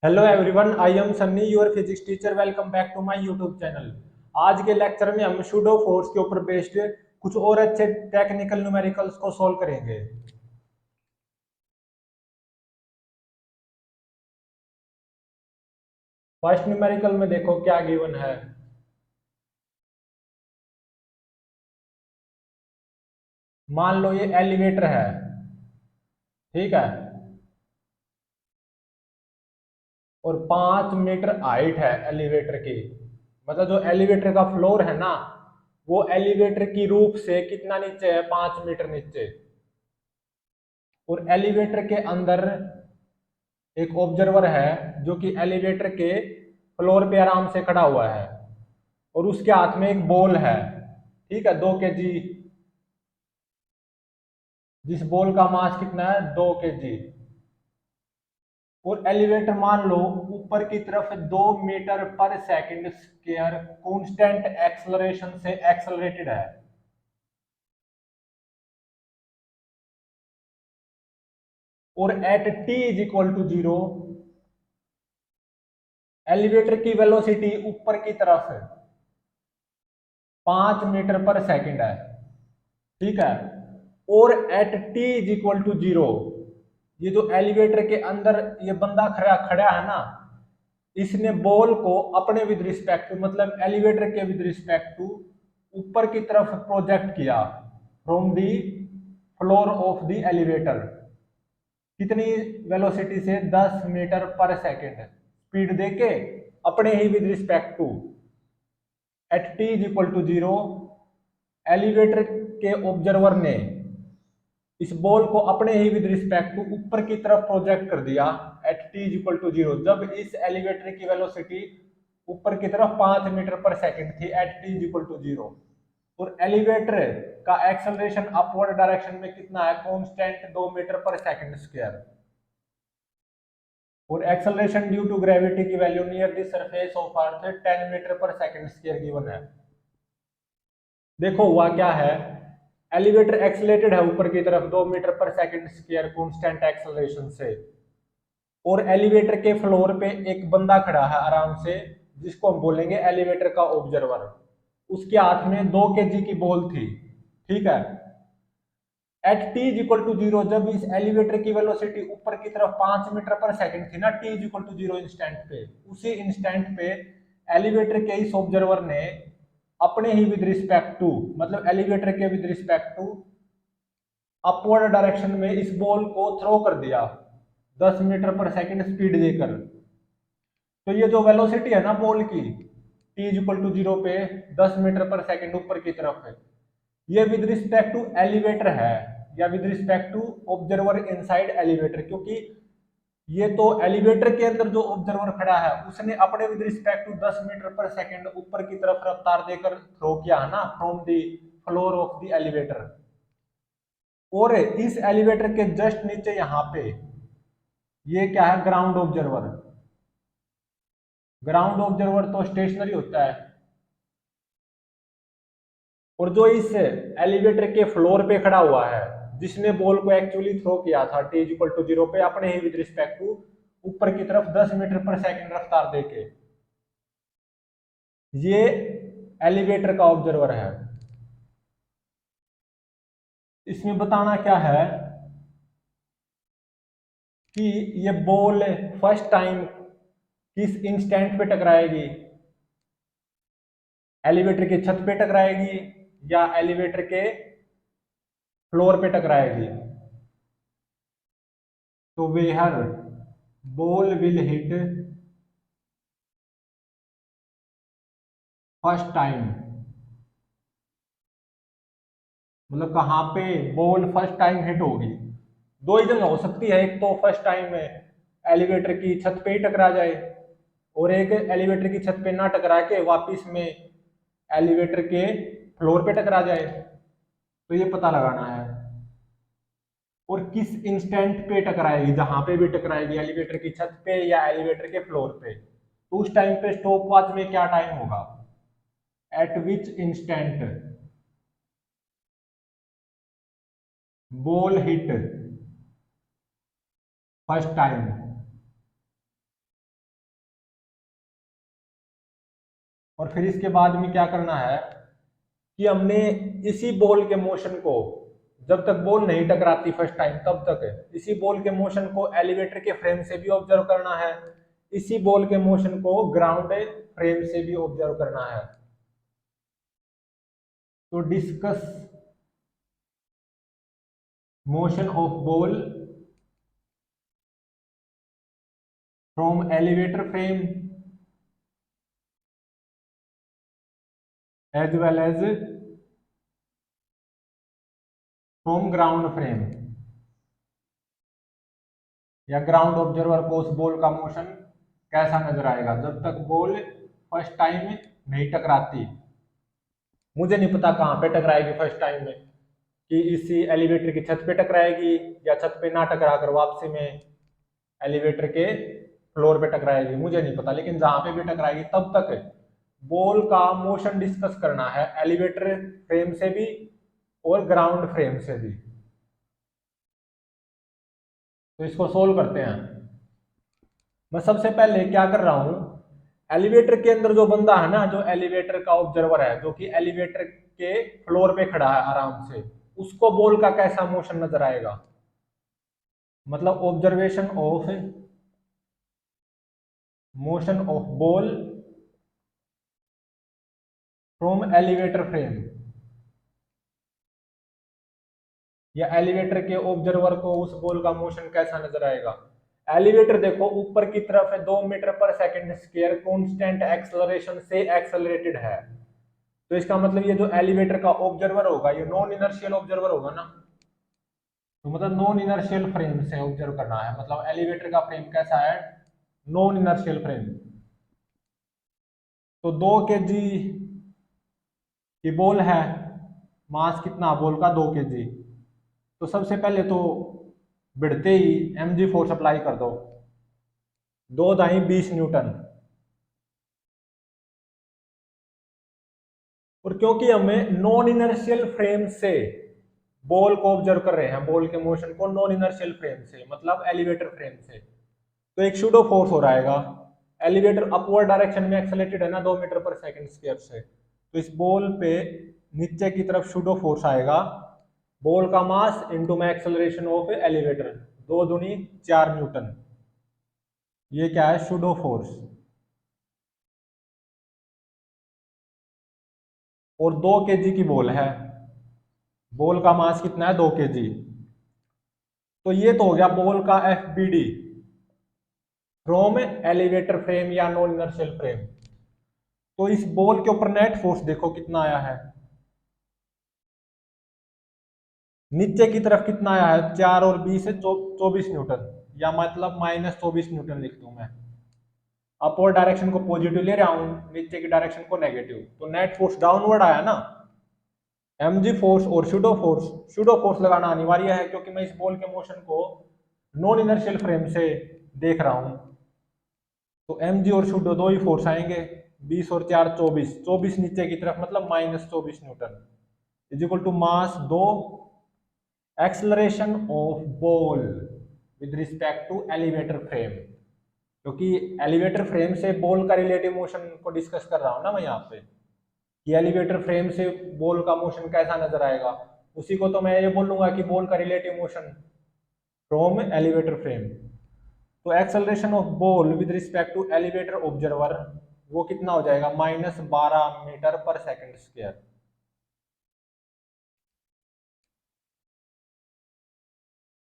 Hello everyone, I am Sunny, your physics teacher. Welcome back to my YouTube channel. आज के lecture में हम pseudo force के ऊपर बेस्ड कुछ और अच्छे टेक्निकल न्यूमेरिकल्स को सॉल्व करेंगे। फर्स्ट न्यूमेरिकल में देखो क्या गिवन है। मान लो ये एलिवेटर है, ठीक है, और 5 मीटर हाइट है एलिवेटर की। मतलब जो एलिवेटर का फ्लोर है ना, वो एलिवेटर की रूफ से कितना नीचे है, 5 मीटर नीचे। और एलिवेटर के अंदर एक ऑब्जर्वर है जो कि एलिवेटर के फ्लोर पे आराम से खड़ा हुआ है, और उसके हाथ में एक बॉल है, ठीक है, 2 kg। जिस बॉल का मास कितना है, 2 kg। और एलिवेटर मान लो ऊपर की तरफ 2 मीटर पर सेकंड स्क्वायर कांस्टेंट एक्सलरेशन से एक्सलरेटेड है। और at T is equal to 0 elevator की वेलोसिटी ऊपर की तरफ 5 मीटर पर सेकंड है, ठीक है। और at T is equal to 0 ये जो एलिवेटर के अंदर ये बंदा खड़ा खड़ा है ना, इसने बॉल को अपने विद रिस्पेक्ट टू, मतलब एलिवेटर के विद रिस्पेक्ट टू ऊपर की तरफ प्रोजेक्ट किया from the floor of the elevator. कितनी वेलोसिटी से, 10 मीटर पर सेकेंड स्पीड देके अपने ही with respect to. At T is equal to 0 elevator के ऑब्जर्वर ने इस बॉल को अपने ही विद रिस्पेक्ट टू ऊपर की तरफ प्रोजेक्ट कर दिया at T is equal to 0, जब इस एलिवेटर की वेलोसिटी ऊपर की तरफ 5 मीटर पर सेकेंड थी at T is equal to 0। और एलिवेटर का एक्सेलरेशन अपवर्ड डायरेक्शन में कितना है, कांस्टेंट 2 मीटर पर सेकेंड स्क्वायर। और एक्सेलरेशन ड्यू टू ग्रेविटी की value near the surface of earth 10 metre पर सेकेंड स्क्वायर गिवन है। देखो हुआ क्या है, एलिवेटर एक्सलेटेड है ऊपर की तरफ 2 मीटर पर सेकेंड स्क्वायर कांस्टेंट एक्सेलरेशन से। और एलिवेटर के फ्लोर पे एक बंदा खड़ा है आराम से, जिसको हम बोलेंगे एलिवेटर का ऑब्जर्वर। उसके हाथ में 2 kg की बॉल थी, ठीक है। At T is equal to 0 जब इस एलिवेटर की वेलोसिटी ऊपर की तरफ 5 मीटर पर सेकेंड थी ना, T is equal to 0 instant पे, उसी इंस्टेंट पे एलिवेटर के इस ऑब्जर्वर ने अपने ही विद रिस्पेक्ट टू, मतलब एलिवेटर के with respect to upward direction में इस बॉल को थ्रो कर दिया 10 मीटर पर सेकेंड स्पीड देकर। तो ये जो वेलोसिटी है ना बॉल की, टी इज इक्वल टू 0 पे 10 मीटर पर सेकेंड ऊपर की तरफ है, ये विद रिस्पेक्ट टू एलिवेटर है, या with respect to observer inside elevator. क्योंकि ये तो एलिवेटर के अंदर जो ऑब्जर्वर खड़ा है उसने अपने विद रिस्पेक्ट टू 10 मीटर पर सेकेंड ऊपर की तरफ रफ्तार देकर थ्रो किया है ना from the floor of the elevator. और इस एलिवेटर के जस्ट नीचे यहाँ पे ये क्या है, ग्राउंड ऑब्जर्वर। ग्राउंड ऑब्जर्वर तो स्टेशनरी होता है, और जो इस एलिवेटर के फ्लोर पे खड़ा हुआ है, जिसने बॉल को एक्चुअली थ्रो किया था टी इक्वल टू 0 पे अपने ही विद रिस्पेक्ट टू ऊपर की तरफ 10 मीटर पर सेकेंड रफ्तार देके, ये एलिवेटर का ऑब्जर्वर है। इसमें बताना क्या है कि ये बॉल फर्स्ट टाइम किस इंस्टेंट पे टकराएगी, एलिवेटर की छत पे टकराएगी या एलिवेटर के फ्लोर पे टकराएगी। तो वेहर ball will hit first time, मतलब कहाँ पे बॉल फर्स्ट टाइम हिट होगी। दो ही जगह हो सकती है, एक तो फर्स्ट टाइम में एलिवेटर की छत पे ही टकरा जाए, और एक एलिवेटर की छत पे ना टकरा के वापिस में एलिवेटर के फ्लोर पे टकरा जाए। तो ये पता लगाना है। और किस इंस्टेंट पे टकराएगी, जहां पे भी टकराएगी एलिवेटर की छत पे या एलिवेटर के फ्लोर पे, तो उस टाइम पे स्टॉप वॉच में क्या टाइम होगा, एट विच instant ball hit first time. और फिर इसके बाद में क्या करना है कि हमने इसी बॉल के मोशन को, जब तक बॉल नहीं टकराती फर्स्ट टाइम तब तक इसी बॉल के मोशन को एलिवेटर के फ्रेम से भी ऑब्जर्व करना है, इसी बॉल के मोशन को ग्राउंड फ्रेम से भी ऑब्जर्व करना है। तो discuss motion of ball from elevator frame as well as from ground frame, या ग्राउंड ऑब्जर्वर को उस बॉल का मोशन कैसा नजर आएगा जब तक बॉल फर्स्ट टाइम नहीं टकराती। मुझे नहीं पता कहाँ पे टकराएगी फर्स्ट टाइम में, कि इसी एलिवेटर की छत पे टकराएगी या छत पे ना टकरा कर वापसी में एलिवेटर के फ्लोर पे टकराएगी, मुझे नहीं पता। लेकिन जहां पे भी टकराएगी तब तक बॉल का मोशन डिस्कस करना है एलिवेटर फ्रेम से भी और ग्राउंड फ्रेम से भी। तो इसको सोल्व करते हैं। मैं सबसे पहले क्या कर रहा हूं, एलिवेटर के अंदर जो बंदा है ना, जो एलिवेटर का ऑब्जर्वर है, जो कि एलिवेटर के फ्लोर पे खड़ा है आराम से, उसको बॉल का कैसा मोशन नजर आएगा। मतलब observation of motion of ball from elevator frame, या एलिवेटर के ऑब्जर्वर को उस बॉल का मोशन कैसा नजर आएगा। एलिवेटर देखो ऊपर की तरफ है, 2 मीटर पर सेकंड स्क्वायर कांस्टेंट एक्सेलरेशन से एक्सेलरेटेड है। तो इसका मतलब ये जो एलिवेटर का ऑब्जर्वर होगा ये नॉन इनर्शियल ऑब्जर्वर होगा ना। तो मतलब नॉन इनर्शियल फ्रेम से ऑब्जर्व करना है, मतलब एलिवेटर का फ्रेम कैसा है, नॉन इनर्शियल फ्रेम। तो 2 kg की बॉल है, मास कितना बॉल का 2 kg। तो सबसे पहले तो बढ़ते ही mg फोर्स अप्लाई कर दो, 2×20 न्यूटन। और क्योंकि हमें नॉन इनर्शियल फ्रेम से बॉल को ऑब्जर्व कर रहे हैं, बॉल के मोशन को नॉन इनर्शियल फ्रेम से मतलब एलिवेटर फ्रेम से, तो एक सूडो फोर्स हो रहेगा। एलिवेटर अपवर्ड डायरेक्शन में एक्सेलरेटेड है ना 2 मीटर पर सेकंड स्क्वायर से, तो इस बॉल पे नीचे की तरफ सूडो फोर्स आएगा, बॉल का मास इनटू में एक्सेलरेशन ऑफ एलिवेटर, 2×4 न्यूटन। ये क्या है, सूडो फोर्स। और 2 kg की बॉल है, बॉल का मास कितना है 2 kg। तो ये तो हो गया बॉल का FBD फ्रॉम एलिवेटर फ्रेम या नॉन इनर्शियल फ्रेम। तो इस बॉल के ऊपर नेट फोर्स देखो कितना आया है, नीचे की तरफ कितना आया है, 4 और 20 है 24 न्यूटन, या मतलब -24 न्यूटन लिख दूं मैं। अपवर्ड डायरेक्शन को पॉजिटिव ले रहा हूं, नीचे की डायरेक्शन को नेगेटिव, तो नेट फोर्स डाउनवर्ड आया ना। mg फोर्स और सूडो फोर्स लगाना अनिवार्य है, क्योंकि मैं इस बॉल के मोशन को नॉन इनर्शियल फ्रेम से देख रहा हूं। तो mg और सूडो दो ही फोर्स आएंगे, 20 और 4 24, 24 नीचे की तरफ मतलब -24 newton is equal to mass 2 acceleration of ball with respect to elevator frame. क्योंकि एलिवेटर फ्रेम से बॉल का रिलेटिव मोशन को डिस्कस कर रहा हूं ना मैं यहाँ पे, कि एलिवेटर फ्रेम से बॉल का मोशन कैसा नजर आएगा, उसी को तो मैं ये बोलूंगा कि बॉल का relative motion from elevator frame. तो acceleration of ball with respect to elevator observer वो कितना हो जाएगा, -12 मीटर पर सेकंड स्क्वायर।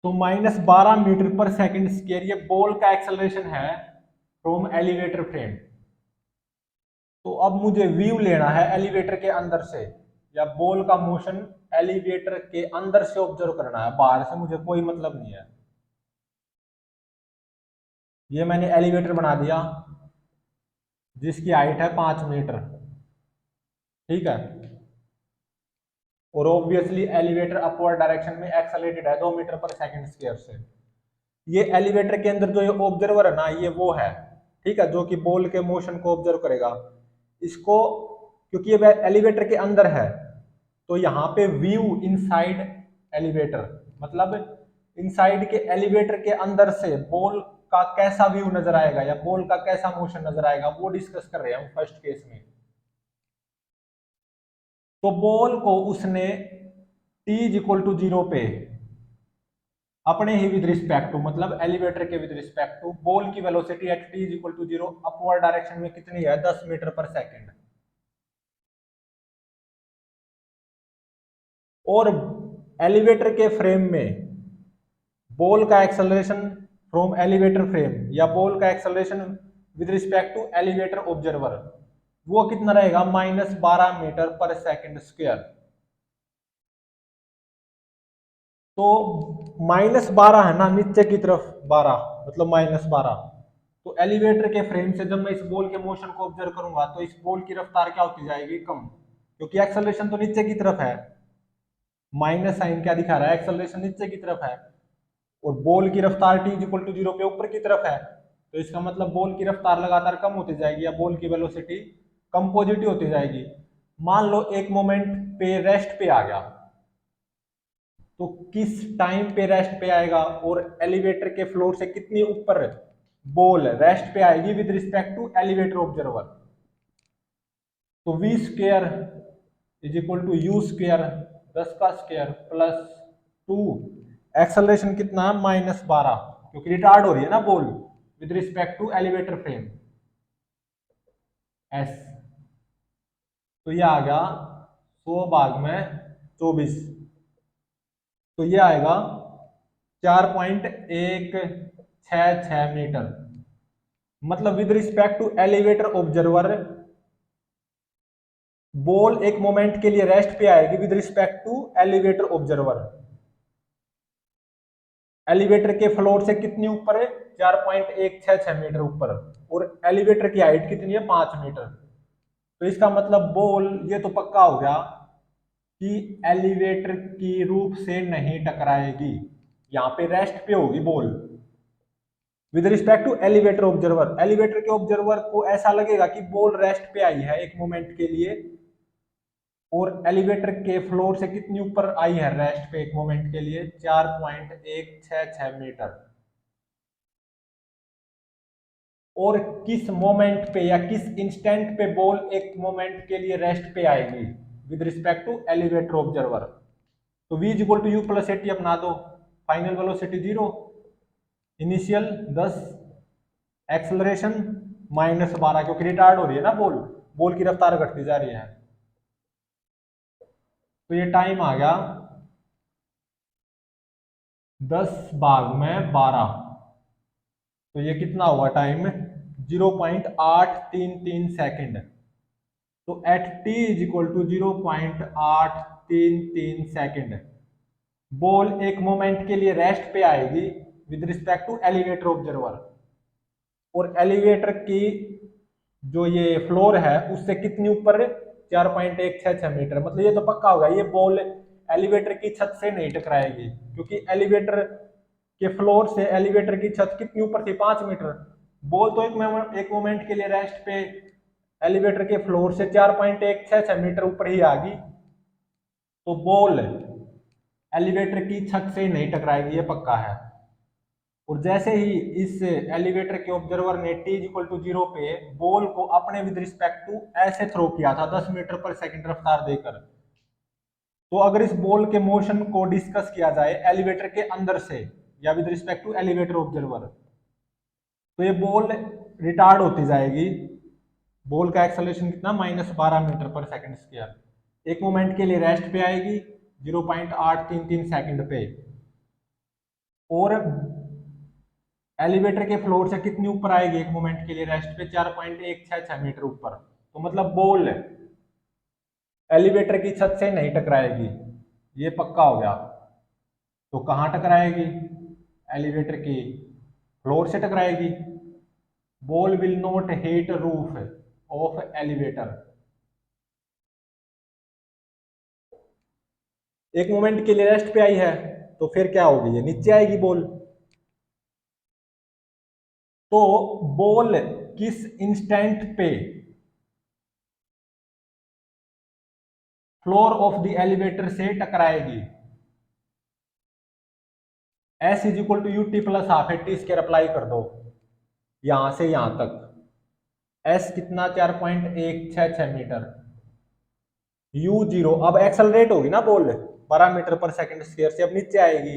तो -12 मीटर पर सेकंड स्क्वायर ये बॉल का एक्सेलरेशन है फ्रॉम एलिवेटर फ्रेम। तो अब मुझे व्यू लेना है एलिवेटर के अंदर से, या बॉल का मोशन एलिवेटर के अंदर से ऑब्जर्व करना है, बाहर से मुझे कोई मतलब नहीं है। ये मैंने एलिवेटर बना दिया जिसकी हाइट है 5 मीटर, ठीक है। और ऑब्वियसली एलिवेटर अपवर्ड डायरेक्शन में एक्सेलरेटेड है 2 मीटर पर सेकंड स्क्वायर से। ये एलिवेटर के अंदर जो ये ऑब्जर्वर है ना, ये वो है, ठीक है, जो कि बॉल के मोशन को ऑब्जर्व करेगा। इसको क्योंकि ये एलिवेटर के अंदर है, तो यहाँ पे व्यू इनसाइड एलिवेटर, मतलब इनसाइड के एलिवेटर के अंदर से बॉल का कैसा व्यू नजर आएगा या बॉल का कैसा मोशन नजर आएगा वो डिस्कस कर रहे हैं हम फर्स्ट केस में। तो बॉल को उसने t इज इक्वल टू 0 पे अपने ही विद रिस्पेक्ट टू, मतलब एलिवेटर के विद रिस्पेक्ट टू, बॉल की velocity at t is equal to 0 upward direction में कितनी है, 10 मीटर पर सेकेंड। और एलिवेटर के फ्रेम में बॉल का एक्सेलरेशन फ्रॉम एलिवेटर फ्रेम या बॉल का acceleration with respect to elevator observer वो कितना रहेगा, -12 मीटर पर सेकेंड स्क्वायर। तो -12 है ना, नीचे की तरफ 12 मतलब -12। तो एलिवेटर के फ्रेम से जब मैं इस बॉल के मोशन को ऑब्जर्व करूंगा तो इस बॉल की रफ्तार क्या होती जाएगी, कम, क्योंकि एक्सेलरेशन तो नीचे की तरफ है। माइनस साइन क्या दिखा रहा है, एक्सेलरेशन नीचे की तरफ है, और बॉल की रफ्तार t इज इक्वल टू 0 पे ऊपर की तरफ है। तो इसका मतलब बॉल की रफ्तार लगातार कम होती जाएगी या बॉल की वेलोसिटी कम पॉजिटिव होती जाएगी। मान लो एक मोमेंट पे रेस्ट पे आ गया, तो किस टाइम पे रेस्ट पे आएगा और एलिवेटर के फ्लोर से कितनी ऊपर बॉल रेस्ट पे आएगी with respect to elevator observer. तो v square is equal to u square 10 का स्क्वायर प्लस 2, एक्सेलरेशन कितना है, -12, क्योंकि रिटार्ड हो रही है ना ball with respect to elevator frame s। तो ये आ गया 100 भाग में 24, तो ये आएगा 4.166 मीटर। मतलब with respect to elevator observer ball एक मोमेंट के लिए रेस्ट पे आएगी with respect to elevator observer. Elevator के फ्लोर से कितनी ऊपर है, 4.166 मीटर ऊपर, और एलिवेटर की हाइट कितनी है, 5 मीटर। तो इसका मतलब बॉल, ये तो पक्का हो गया कि एलिवेटर की रूफ से नहीं टकराएगी, यहाँ पे रेस्ट पे होगी ball with respect to elevator observer. Elevator के ऑब्जर्वर को ऐसा लगेगा कि बॉल रेस्ट पे आई है एक मोमेंट के लिए, और एलिवेटर के फ्लोर से कितनी ऊपर आई है रेस्ट पे एक मोमेंट के लिए, 4.166 मीटर। और किस मोमेंट पे या किस इंस्टेंट पे बॉल एक मोमेंट के लिए रेस्ट पे आएगी with respect to elevator observer. तो v is equal to you plus AT अपना दो, फाइनल वेलोसिटी 0, इनिशियल 10, एक्सेलरेशन -12, क्योंकि रिटार्ड हो रही है ना बॉल, बॉल की रफ्तार घटती जा रही है। तो ये टाइम आ गया 10 भाग में 12, तो ये कितना हुआ टाइम, 0.833 सेकेंड। तो at t is equal to 0.833 second ball एक मोमेंट के लिए रेस्ट पे आएगी with respect to elevator observer, और एलिवेटर की जो ये फ्लोर है उससे कितनी ऊपर, 4.166 मीटर। मतलब ये तो पक्का होगा ये बॉल एलिवेटर की छत से नहीं टकराएगी, क्योंकि एलिवेटर के फ्लोर से एलिवेटर की छत कितनी ऊपर थी, 5 मीटर। बॉल तो एक मोमेंट के लिए रेस्ट पे एलिवेटर के फ्लोर से 4.166 मीटर ऊपर ही आ गई, तो बॉल एलिवेटर की छत से नहीं टकराएगी, ये पक्का है। और जैसे ही इस एलिवेटर के ऑब्जर्वर ने t इक्वल टू 0 पे बॉल को अपने विद रिस्पेक्ट टू ऐसे थ्रो किया था 10 मीटर पर सेकंड रफ्तार देकर, तो अगर इस बॉल के मोशन को डिस्कस किया जाए एलिवेटर के अंदर से या with respect to elevator observer, तो ये बॉल रिटार्ड होती जाएगी। बॉल का एक्सेलरेशन कितना, -12 मीटर पर सेकंड स्क्वायर। एक मोमेंट के लिए रेस्ट पे आएगी 0.833 सेकंड पे, और एलिवेटर के फ्लोर से कितनी ऊपर आएगी एक मोमेंट के लिए रेस्ट पे, 4.166 मीटर ऊपर। तो मतलब बॉल एलिवेटर की छत से नहीं टकराएगी, ये पक्का हो गया। तो कहाँ टकराएगी, एलिवेटर की फ्लोर से टकराएगी। Ball will not hit roof of elevator. एक मोमेंट के लिए रेस्ट पे आई है तो फिर क्या होगी, ये नीचे आएगी बॉल। तो बॉल किस इंस्टेंट पे फ्लोर ऑफ द एलिवेटर से टकराएगी, s is equal to U T plus half T square apply कर दो यहां से यहां तक। s कितना, 4.166 मीटर, u0 अब एक्सेलरेट होगी ना बॉल 12 मीटर पर सेकंड स्क्वायर से, अब नीचे आएगी,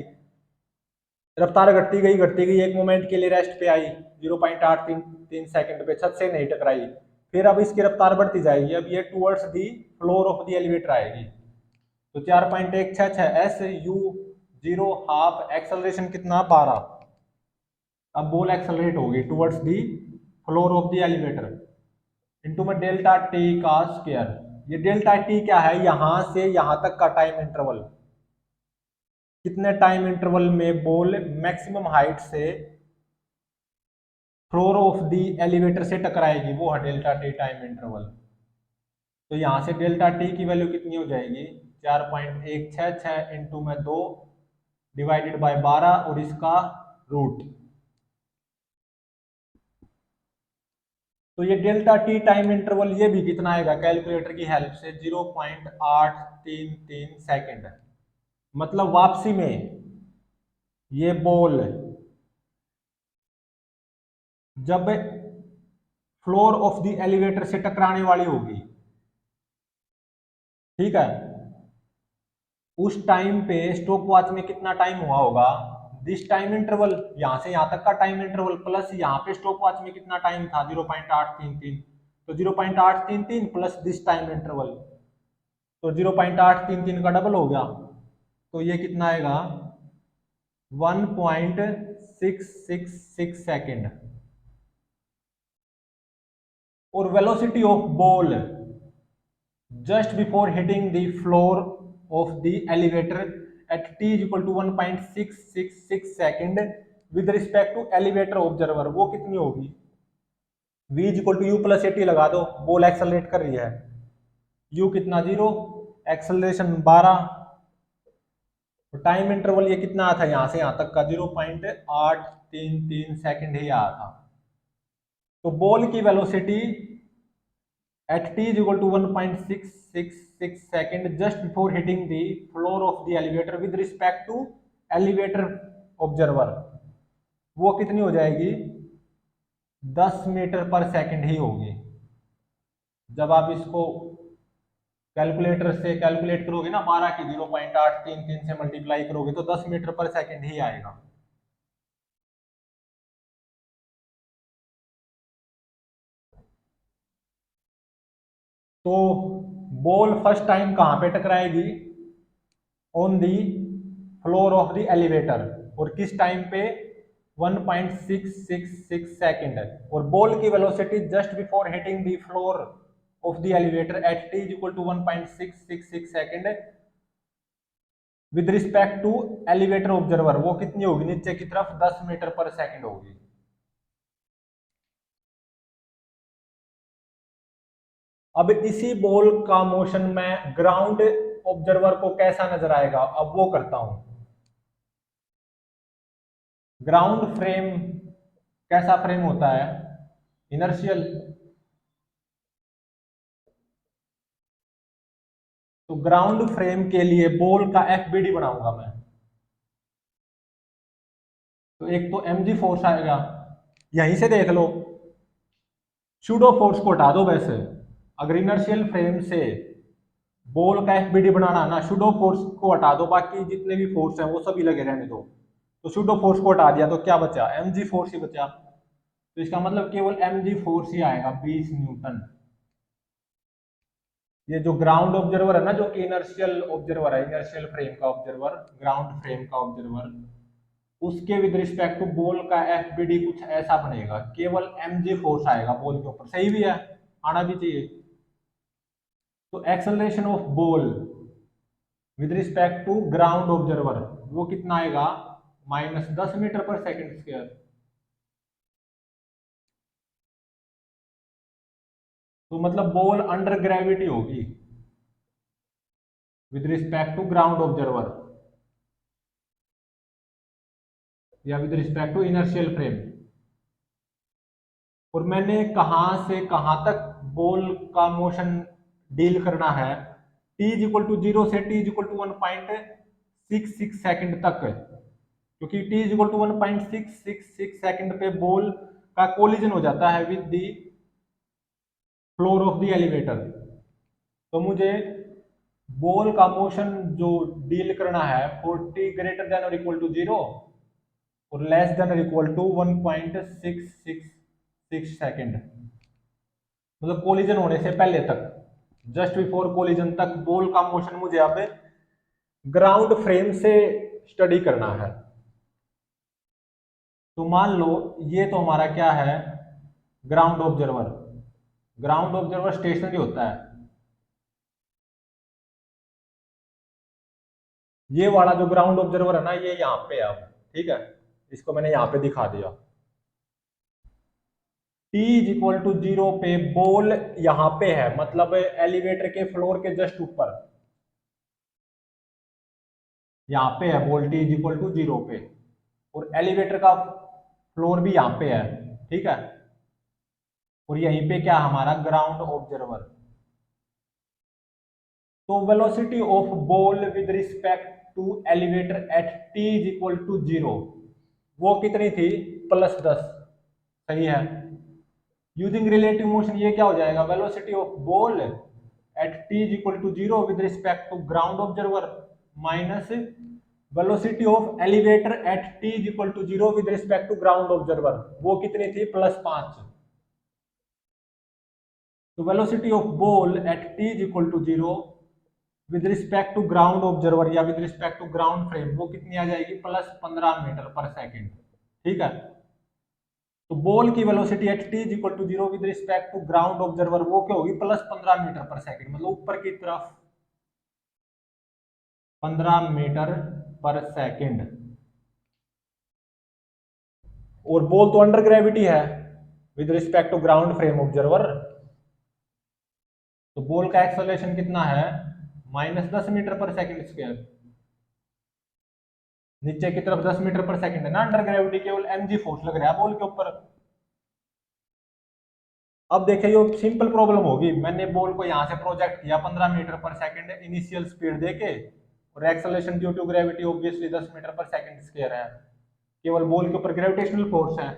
रफ्तार घटती गई, एक मोमेंट के लिए रेस्ट पे आई 0.833 सेकंड पे, छत से नहीं टकराई, फिर अब इसकी रफ्तार बढ़ती जाएगी, अब ये towards the floor of the elevator आएगी, तो 4.166 S U zero half, acceleration कितना 12, अब बॉल एक्सेलरेट होगी towards the floor of the elevator into में डेल्टा टी का स्क्वायर, ये डेल्टा टी क्या है, यहां से यहां तक का टाइम इंटरवल, कितने टाइम इंटरवल में बॉल मैक्सिमम हाइट से फ्लोर ऑफ दी एलिवेटर से टकराएगी, वो है डेल्टा टी टाइम इंटरवल। तो यहां से डेल्टा टी की वैल्यू कितनी हो जाएगी, 4.166 इंटू में 2 डिवाइडेड बाय 12 और इसका रूट, तो ये डेल्टा टी टाइम इंटरवल ये भी कितना आएगा कैलकुलेटर की हेल्प से 0.833 सेकेंड, मतलब वापसी में ये बॉल जब फ्लोर ऑफ द एलिवेटर से टकराने वाली होगी, ठीक है, उस टाइम पे स्टॉप वॉच में कितना टाइम हुआ होगा, दिस टाइम इंटरवल यहां से यहां तक का टाइम इंटरवल प्लस यहाँ पे स्टॉप वॉच में कितना टाइम था 0.833, तो 0.833 प्लस दिस टाइम इंटरवल, तो 0.833 का डबल हो गया, तो ये कितना आएगा 1.666 सेकेंड, और velocity of ball just before hitting the floor of the elevator at t is equal to 1.666 second with respect to elevator observer, वो कितनी होगी, v is equal to u plus at लगा दो, बॉल एक्सेलरेट कर रही है, u कितना 0, acceleration 12, तो टाइम इंटरवल ये कितना था यहां से यहां तक का 0.833 सेकंड ही आया था, तो बॉल की velocity at t is equal to 1.666 second just before hitting the floor of the elevator with respect to elevator observer, वो कितनी हो जाएगी 10 मीटर पर सेकंड ही होगी, जब आप इसको कैलकुलेटर से कैलकुलेट करोगे ना 12 की 0.833 से मल्टीप्लाई करोगे तो 10 मीटर पर सेकंड ही आएगा। तो बॉल फर्स्ट टाइम कहां पे टकराएगी, on the floor of the elevator, और किस टाइम पे 1.666 सेकेंड, और बॉल की velocity just before hitting the floor of the elevator at t is equal to 1.666 second with respect to elevator observer, वो कितनी होगी नीचे की तरफ 10 मीटर पर सेकेंड होगी। अब इसी बॉल का मोशन में ग्राउंड ऑब्जर्वर को कैसा नजर आएगा, अब वो करता हूं। ग्राउंड फ्रेम कैसा फ्रेम होता है, इनर्शियल, तो ग्राउंड फ्रेम के लिए बॉल का एफबीडी बनाऊंगा मैं, तो एक तो mg फोर्स आएगा, यहीं से देख लो, सूडो फोर्स को हटा दो, वैसे अगर इनर्शियल फ्रेम से बॉल का एफबीडी बनाना ना, सूडो फोर्स को हटा दो, बाकी जितने भी फोर्स हैं वो सभी लगे रहने दो, तो सूडो फोर्स को हटा दिया तो क्या बचा, mg फोर्स ही बचा, तो इसका मतलब केवल mg फोर्स ही आएगा 20 न्यूटन। ये जो ग्राउंड ऑब्जर्वर है ना, जो कि इनर्शियल ऑब्जर्वर है, इनर्शियल फ्रेम का ऑब्जर्वर, ग्राउंड फ्रेम का ऑब्जर्वर, उसके विद रिस्पेक्ट टू बॉल का एफबीडी कुछ ऐसा बनेगा, केवल mg फोर्स आएगा बॉल के ऊपर, सही भी है, आना भी चाहिए। तो acceleration of ball with respect to ground observer वो कितना आएगा, -10 मीटर पर सेकंड स्क्वायर, तो मतलब बॉल अंडर ग्रेविटी होगी with respect to ground observer या with respect to inertial frame, और मैंने कहां से कहां तक बॉल का मोशन डील करना है, t इज इक्वल टू 0 से t is equal to 1.66 second तक, क्योंकि t is equal to 1.666 second पे बॉल का कोलिजन हो जाता है with the floor of the elevator, तो मुझे बॉल का मोशन जो डील करना है 40 ग्रेटर देन और इक्वल टू 0 और लेस देन और इक्वल टू 1.666 सेकेंड, मतलब कोलिजन होने से पहले तक, जस्ट बिफोर कोलिजन तक बॉल का मोशन मुझे अब ग्राउंड फ्रेम से स्टडी करना है। तो मान लो ये तो हमारा क्या है, ground observer. Ground observer stationary होता है। ये वाला जो ग्राउंड ऑब्जर्वर है ना, ये यहाँ पे है अब, ठीक है, इसको मैंने यहाँ पे दिखा दिया। T इज इक्वल टू 0 पे बॉल यहाँ पे है, मतलब एलिवेटर के फ्लोर के जस्ट ऊपर, यहाँ पे है ball. T is equal to 0 पे और एलिवेटर का फ्लोर भी यहाँ पे है, ठीक है। और यहीं पे क्या हमारा ग्राउंड ऑब्जर्वर। तो velocity of ball with respect to elevator at T is equal to 0 वो कितनी थी, +10, सही है। यूजिंग रिलेटिव मोशन ये क्या हो जाएगा, velocity of ball at T is equal to 0 with respect to ground observer minus velocity of elevator at T is equal to 0 with respect to ground observer, वो कितनी थी, +5। तो velocity of ball at T is equal to 0 with respect to ground observer या with respect to ground frame, वो कितनी आ जाएगी, +15 meter पर second, ठीक है। तो बॉल की velocity at T is equal to 0 with respect to ground observer वो क्या होगी, +15 मीटर पर सेकेंड, मतलब ऊपर की तरफ 15 मीटर पर सेकेंड। और बॉल तो अंडर ग्रेविटी है with respect to ground frame observer, तो बॉल का एक्सेलरेशन कितना है, -10 मीटर पर सेकेंड स्क्वायर। नीचे की तरफ 10 मीटर पर सेकेंड है ना अंडर ग्रेविटी, केवल mg फोर्स लग रहा है बॉल के ऊपर। अब देखिए ये सिंपल प्रॉब्लम होगी, मैंने बॉल को यहां से प्रोजेक्ट किया 15 मीटर पर सेकेंड इनिशियल स्पीड देके, और acceleration due to gravity obviously 10 metre पर सेकेंड स्क्वायर है, केवल बॉल के ऊपर ग्रेविटेशनल फोर्स है।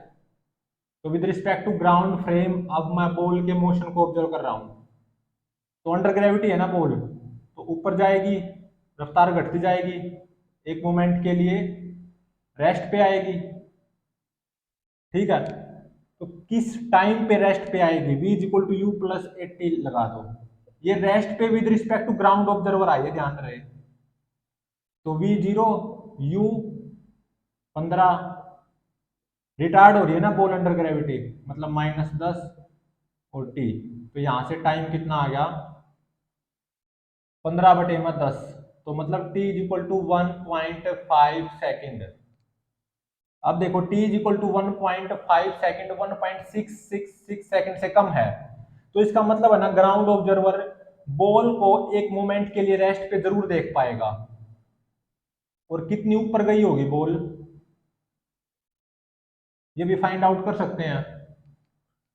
तो with respect to ground frame अब मैं बॉल के मोशन को ऑब्जर्व कर रहा हूं, तो अंडर ग्रेविटी है ना बॉल, तो ऊपर जाएगी, रफ्तार घटती जाएगी, एक मोमेंट के लिए रेस्ट पे आएगी, ठीक है। तो किस टाइम पे रेस्ट पे आएगी, v is equal to you plus 80 लगा दो। ये रेस्ट पे with respect to ground observer आई है, ध्यान रहे। तो v0 u 15, रिटार्ड हो रही है ना बॉल अंडर ग्रेविटी, मतलब -10 और t, तो यहां से टाइम कितना आ गया, 15/10, तो मतलब t is equal to 1.5 second. अब देखो t is equal to 1.5 second 1.666 second से कम है, तो इसका मतलब है ना ग्राउंड ऑब्जर्वर बॉल को एक मोमेंट के लिए रेस्ट पे जरूर देख पाएगा। और कितनी ऊपर गई होगी बॉल, ये भी फाइंड आउट कर सकते हैं,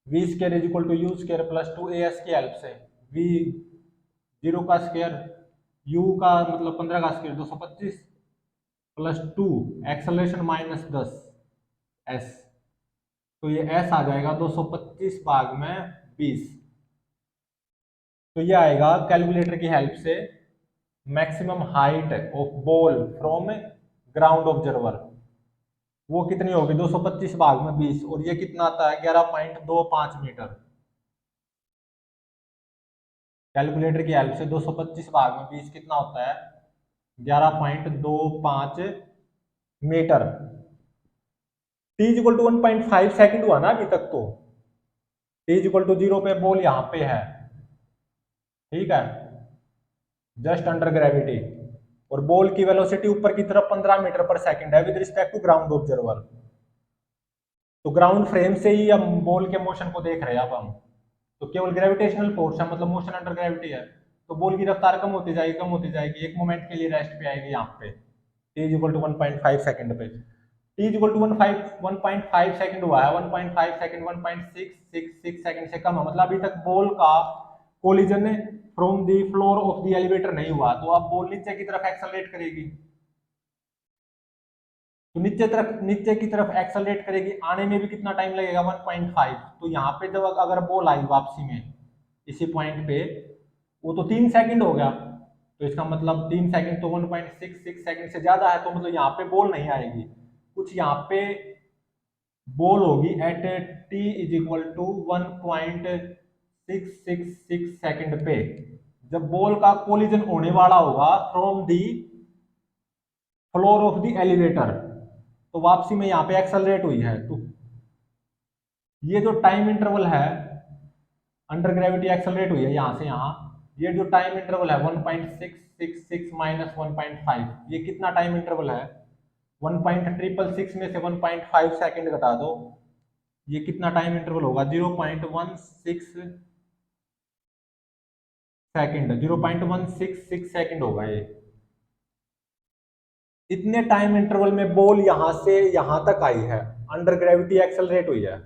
v square is equal to u square plus 2as की हेल्प से। v 0 का स्क्वायर, u का मतलब 15 का स्क्वायर 225 प्लस 2 एक्सेलरेशन -10 s, तो ये s आ जाएगा 225 भाग में 20। तो ये आएगा कैलकुलेटर की हेल्प से maximum height of ball from ground observer, वो कितनी होगी 225 भाग में 20, और ये कितना आता है 11.25 मीटर। कैलकुलेटर की हेल्प से 225 भाग में 20 कितना होता है, 11.25 meter. t equal to 1.5 second हुआ ना अभी तक, तो t इक्वल टू 0 पे बॉल यहाँ पे है, ठीक है, जस्ट अंडर ग्रेविटी, और बॉल की वेलोसिटी ऊपर की तरफ 15 मीटर पर सेकेंड है with respect to ground observer. तो ग्राउंड फ्रेम से ही हम बॉल के मोशन को देख रहे हैं अब हम, तो केवल ग्रेविटेशनल फोर्स है, मतलब मोशन अंडर ग्रेविटी है, तो बॉल की रफ्तार कम होती जाएगी कम होती जाएगी, एक मोमेंट के लिए रेस्ट पे आएगी यहाँ पे t इक्वल टू 1.5 सेकंड पे। t इक्वल टू 1.5 सेकंड हुआ है, 1.5 सेकंड 1.666 सेकंड से कम है, मतलब अभी तक बॉल का collision from the floor of the elevator नहीं हुआ, तो अब बॉल नीचे की तरफ एक्सेलरेट करेगी, तो नीचे की तरफ एक्सेलरेट करेगी, आने में भी कितना टाइम लगेगा 1.5। तो यहाँ पे जब अगर बॉल आई वापसी में इसी पॉइंट पे, वो तो 3 सेकंड हो गया, तो इसका मतलब 3 सेकंड तो 1.66 सेकंड से ज्यादा है, तो मतलब यहाँ पे बॉल नहीं आएगी, कुछ यहाँ पे बॉल होगी at T is equal to 1.666 second पे, जब बॉल का कोलिजन होने वाला होगा from the floor of the elevator, तो वापसी में यहाँ पे एक्सेलरेट हुई है। तो ये जो टाइम इंटरवल है अंडर ग्रेविटी एक्सेलरेट हुई है यहाँ से यहाँ, ये जो टाइम इंटरवल है 1.666 माइनस 1.5, ये कितना टाइम इंटरवल है, 1.666 में से 1.5 सेकंड घटा दो, ये कितना टाइम इंटरवल होगा, 0.16 सेकंड, 0.166 सेकंड होगा ये। इतने टाइम इंटरवल में बॉल यहां से यहां तक आई है, अंडर ग्रेविटी एक्सेलरेट हुई है,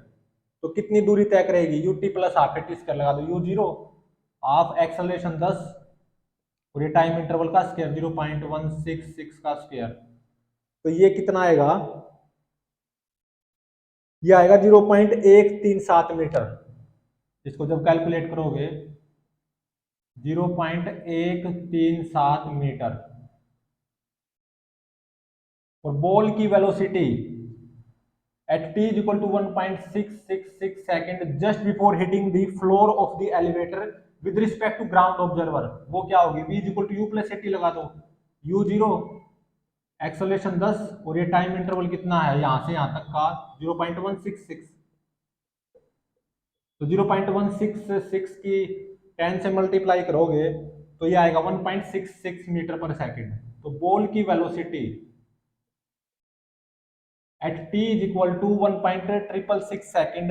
तो कितनी दूरी तय करेगी, UT plus half eighty square लगा दो, u0 हाफ एक्सेलरेशन 10 और ये टाइम इंटरवल का स्क्वायर 0.166 का स्क्वायर, तो ये कितना आएगा, ये आएगा 0.137 मीटर। इसको जब कैलकुलेट करोगे 0.137 मीटर, और बॉल की velocity at t is equal to 1.666 second just before hitting the floor of the elevator with respect to ground observer, वो क्या होगी, v is equal to u plus at लगा दो, u0 एक्सेलरेशन 10 और ये time interval कितना है यहां से यहां तक का 0.166, तो 0.166 की 10 से मल्टीप्लाई करोगे तो ये आएगा 1.66 मीटर पर सेकंड। तो बॉल की velocity at t is equal to 1.666 second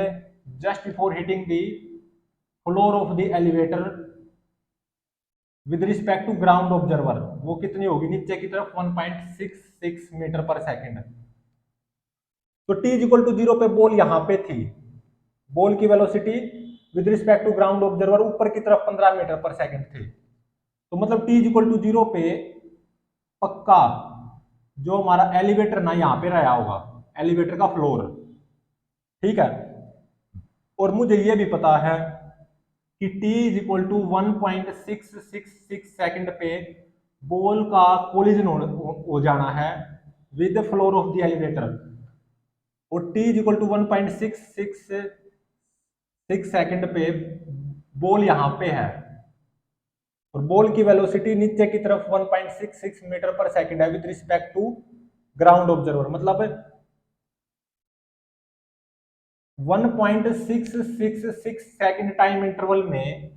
just before hitting the floor of the elevator with respect to ground observer, वो कितनी होगी नीचे की तरफ 1.66 मीटर पर सेकंड। तो t is equal to 0 पे बॉल यहां पे थी, बॉल की velocity with respect to ground observer ऊपर की तरफ 15 मीटर पर सेकंड थी, तो मतलब t is equal to 0 पे पक्का जो हमारा एलिवेटर ना यहाँ पे रहा होगा, एलिवेटर का फ्लोर, ठीक है। और मुझे ये भी पता है कि t is equal to 1.666 second पे बॉल का कोलिजन हो जाना है with the floor of the elevator, और t is equal to 1.666 second पे बॉल यहां पे है, और बॉल की वेलोसिटी नीचे की तरफ 1.66 मीटर पर सेकंड है with respect to ground observer, मतलब 1.666 सेकंड टाइम इंटरवल में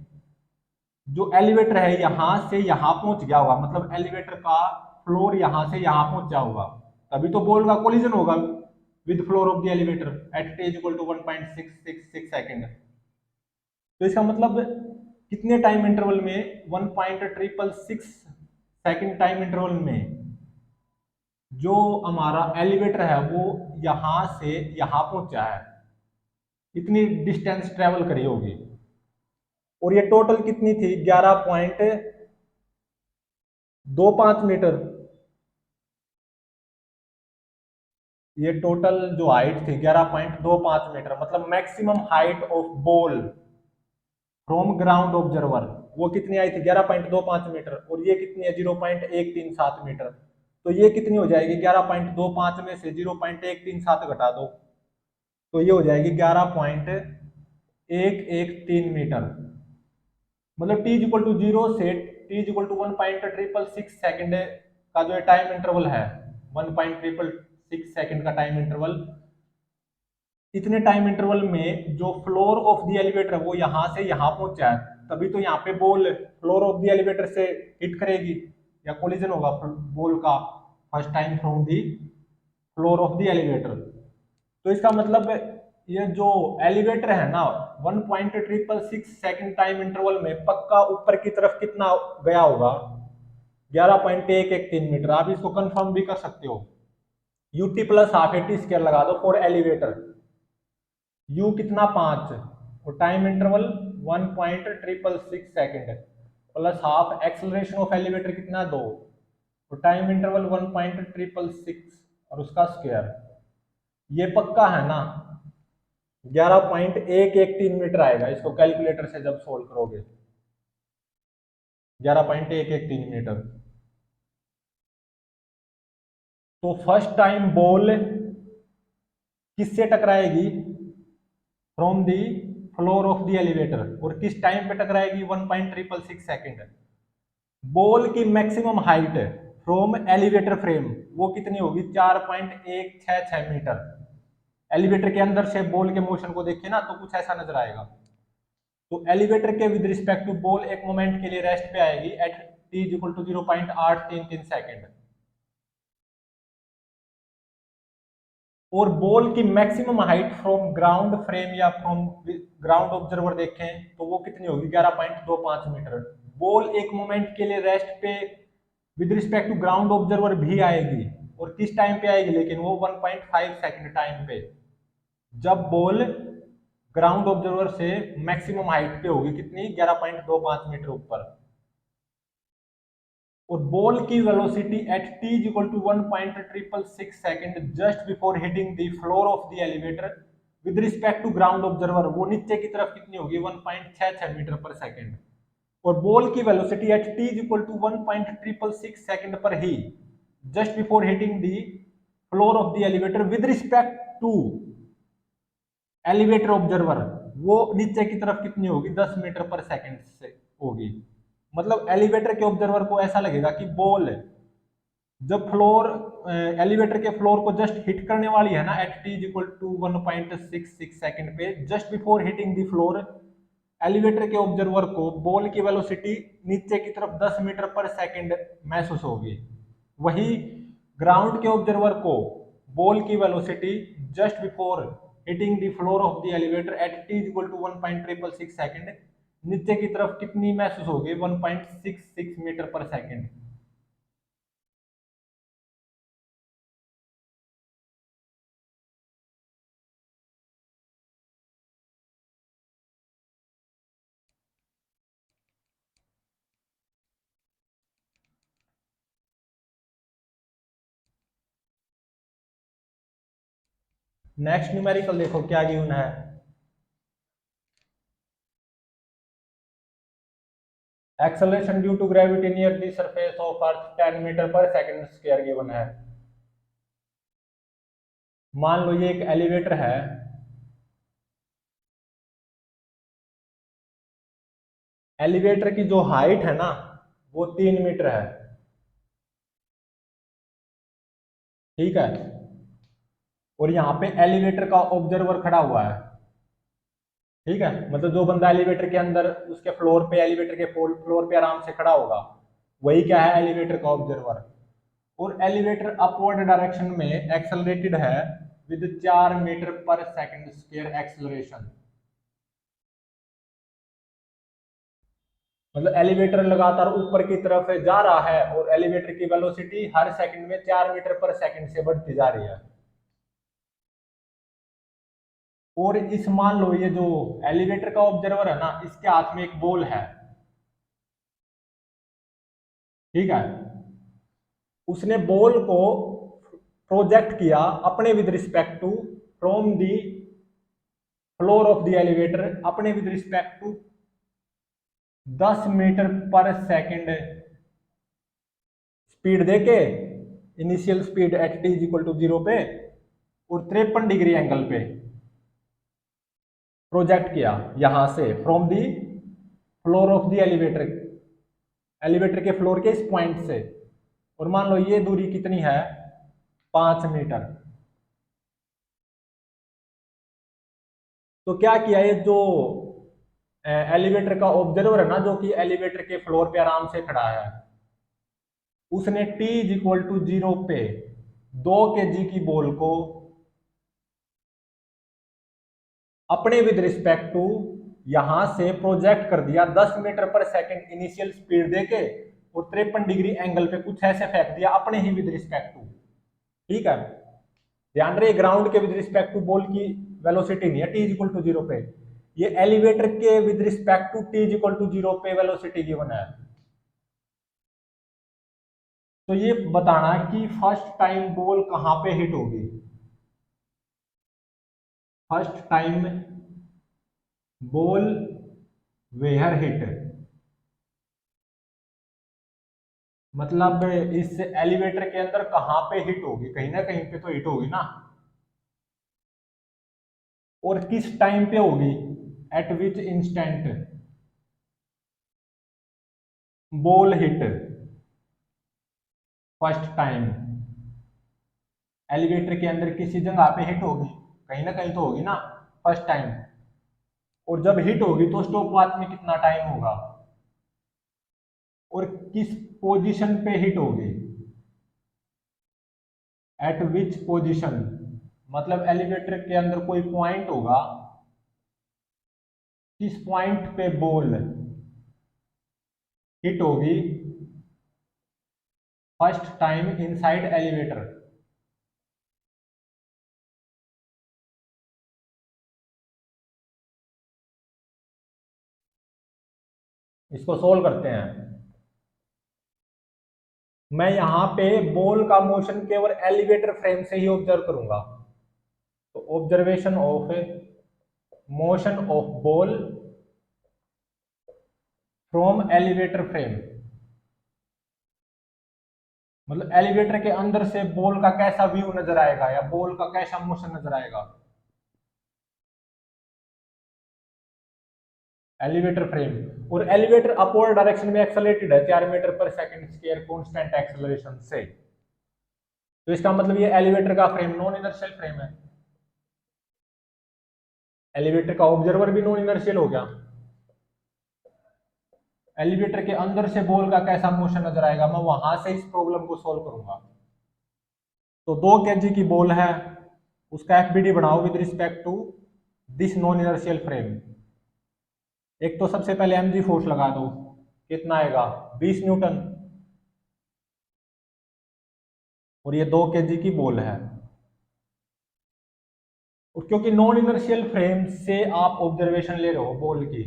जो एलिवेटर है यहां से यहां पहुंच गया होगा, मतलब एलिवेटर का फ्लोर यहां से यहां पहुंचा होगा, तभी तो बॉल का कोलिजन होगा with floor of the elevator at t equal to 1.666 second. तो इसका मतलब कितने टाइम इंटरवल में, 1.666 सेकंड टाइम इंटरवल में जो हमारा एलिवेटर है वो यहां से यहां पहुंचा है, इतनी डिस्टेंस ट्रेवल करी होगी, और ये टोटल कितनी थी 11.25 मीटर, ये टोटल जो हाइट थी 11.25 मीटर, मतलब maximum height of ball from ground observer वो कितनी आई थी 11.25 मीटर, और ये कितनी है 0.137 मीटर, तो ये कितनी हो जाएगी 11.25 में से 0.137 घटा दो तो ये हो जाएगी 11.113 मीटर, मतलब t इक्वल टू 0 से t इक्वल टू 1.666 सेकंड का जो टाइम इंटरवल है 1.666 सेकंड का टाइम इंटरवल, इतने टाइम इंटरवल में जो फ्लोर ऑफ द एलिवेटर वो यहां से यहां पहुंचा है, तभी तो यहाँ पे ball floor of the elevator से हिट करेगी या कोलिजन होगा बॉल का first time from the floor of the elevator. तो इसका मतलब ये जो एलिवेटर है ना 1.666 सेकंड टाइम इंटरवल में पक्का ऊपर की तरफ कितना गया होगा 11.113 मीटर। आप इसको कंफर्म भी कर सकते हो, UT plus half eighty square लगा दो फॉर एलिवेटर, यू कितना 5 और time interval 1.666 second plus half acceleration of elevator कितना 2 और टाइम इंटरवल 1.666 और उसका स्क्वायर, ये पक्का है ना 11.113 मीटर आएगा इसको कैलकुलेटर से जब सोल्व करोगे। 11.113 मीटर। तो फर्स्ट टाइम बॉल किससे टकराएगी? From the floor of the elevator. और किस टाइम पे टकराएगी? 1.666 सेकेंड। बॉल की maximum height from elevator frame वो कितनी होगी? 4.166 मीटर। एलिवेटर के अंदर से बॉल के मोशन को देखिए ना, तो कुछ ऐसा नजर आएगा। तो एलिवेटर के विद रिस्पेक्ट टू बॉल एक मोमेंट के लिए रेस्ट पे आएगी at T is equal to 0.833 second. और बॉल की maximum height from ground frame या फ्रॉम ग्राउंड ऑब्जर्वर देखें तो वो कितनी होगी? 11.25 मीटर। बॉल एक मोमेंट के लिए रेस्ट पे with respect to ground observer भी आएगी। और किस टाइम पे आएगी? लेकिन वो 1.5 सेकेंड टाइम पे, जब बॉल ग्राउंड ऑब्जर्वर से मैक्सिमम हाइट पे होगी कितनी? 11.25 मीटर ऊपर। और बॉल की velocity at T is equal to 1.666 second just before hitting the floor of the elevator with respect to ground observer वो नीचे की तरफ कितनी होगी? 1.66 मीटर पर सेकेंड। और बॉल की velocity at T is equal to 1.666 second पर ही just before hitting the floor of the elevator with respect to elevator observer वो नीचे की तरफ कितनी होगी? 10 मीटर पर सेकेंड से होगी। मतलब एलिवेटर के ऑब्जर्वर को ऐसा लगेगा कि बॉल जब फ्लोर एलिवेटर के फ्लोर को जस्ट हिट करने वाली है ना at T is equal to 1.66 second पे, just before hitting the floor, elevator के ऑब्जर्वर को बॉल की वेलोसिटी नीचे की तरफ 10 मीटर पर सेकेंड महसूस होगी। वही ग्राउंड के ऑब्जर्वर को बॉल की velocity just before hitting the floor of the elevator at T is equal to 1.666 second नीचे की तरफ कितनी महसूस होगी? 1.66 मीटर पर सेकेंड। नेक्स्ट न्यूमेरिकल देखो क्या गिवन है। Acceleration due to gravity near the surface of earth 10 metre पर सेकंड स्क्वायर गिवन है। मान लो ये एक एलिवेटर है। एलिवेटर की जो हाइट है ना वो 3 मीटर है। ठीक है। और यहाँ पे एलिवेटर का ऑब्जर्वर खड़ा हुआ है। ठीक है, मतलब जो बंदा एलिवेटर के अंदर उसके फ्लोर पे एलिवेटर के फ्लोर पे आराम से खड़ा होगा वही क्या है? एलिवेटर का ऑब्जर्वर। और एलिवेटर अपवर्ड डायरेक्शन में एक्सेलरेटेड है विद 4 मीटर पर सेकंड स्क्वायर एक्सेलरेशन। मतलब एलिवेटर लगातार ऊपर की तरफ जा रहा है और एलिवेटर की वेलोसिटी हर सेकंड में 4 मीटर पर सेकंड से बढ़ती जा रही है। और इस मान लो ये जो एलिवेटर का ऑब्जर्वर है ना इसके हाथ में एक बॉल है। ठीक है। उसने बॉल को प्रोजेक्ट किया अपने with respect to from the floor of the elevator अपने विद रिस्पेक्ट टू 10 मीटर पर सेकंड स्पीड देके, initial speed at T is equal to 0 पे और 53 डिग्री एंगल पे प्रोजेक्ट किया यहां से from the floor of the elevator, elevator के फ्लोर के इस पॉइंट से। और मान लो ये दूरी कितनी है? 5 मीटर। तो क्या किया ये जो एलिवेटर का ऑब्जर्वर है ना जो कि एलिवेटर के फ्लोर पे आराम से खड़ा है, उसने टी इज इक्वल टू 0 पे 2 kg की बॉल को अपने विद रिस्पेक्ट टू यहां से प्रोजेक्ट कर दिया 10 मीटर पर सेकंड इनिशियल स्पीड देके और 53 डिग्री एंगल पे कुछ ऐसे फेंक दिया अपने ही विद रिस्पेक्ट टू। ठीक है। ध्यान रहे ग्राउंड के विद रिस्पेक्ट टू बॉल की वेलोसिटी नहीं है टी इज इक्वल टू 0 पे, ये एलिवेटर के with respect to T is equal to 0 पे वेलोसिटी गिवन है। तो ये बताना कि फर्स्ट टाइम बॉल कहां पे हिट होगी। First time ball where hit मतलब इस एलिवेटर के अंदर कहाँ पे हिट होगी, कहीं ना कहीं पे तो हिट होगी ना, और किस टाइम पे होगी, एट विच instant ball hit first time, elevator के अंदर किसी जगह पे हिट होगी, कहीं ना कहीं तो होगी ना फर्स्ट टाइम, और जब हिट होगी तो स्टॉप वॉच में कितना टाइम होगा, और किस पोजीशन पे हिट होगी, एट विच पोजीशन, मतलब एलिवेटर के अंदर कोई पॉइंट होगा, किस पॉइंट पे बॉल हिट होगी फर्स्ट टाइम इनसाइड एलिवेटर। इसको सोल्व करते हैं। मैं यहां पे बॉल का मोशन केवल एलिवेटर फ्रेम से ही ऑब्जर्व करूंगा, तो observation of motion of ball from elevator frame, मतलब एलिवेटर के अंदर से बॉल का कैसा व्यू नजर आएगा या बॉल का कैसा मोशन नजर आएगा, एलिवेटर फ्रेम। और एलिवेटर अपवर्ड डायरेक्शन में एक्सेलरेटेड है 4 मीटर पर सेकंड स्क्वायर कांस्टेंट एक्सेलरेशन से, तो इसका मतलब ये एलिवेटर का फ्रेम नॉन इनर्शियल फ्रेम है, एलिवेटर का ऑब्जर्वर भी नॉन इनर्शियल हो गया। एलिवेटर के अंदर से बॉल का कैसा मोशन नजर आएगा, मैं वहां से इस प्रॉब्लम को सोल्व करूंगा। तो 2 kg की बॉल है, उसका एफबीडी बनाओ with respect to this non inertial frame. एक तो सबसे पहले एमजी फोर्स लगा दो, कितना आएगा 20 न्यूटन, और ये 2 kg की बॉल है, और क्योंकि नॉन इनर्शियल फ्रेम से आप ऑब्जर्वेशन ले रहे हो बॉल की,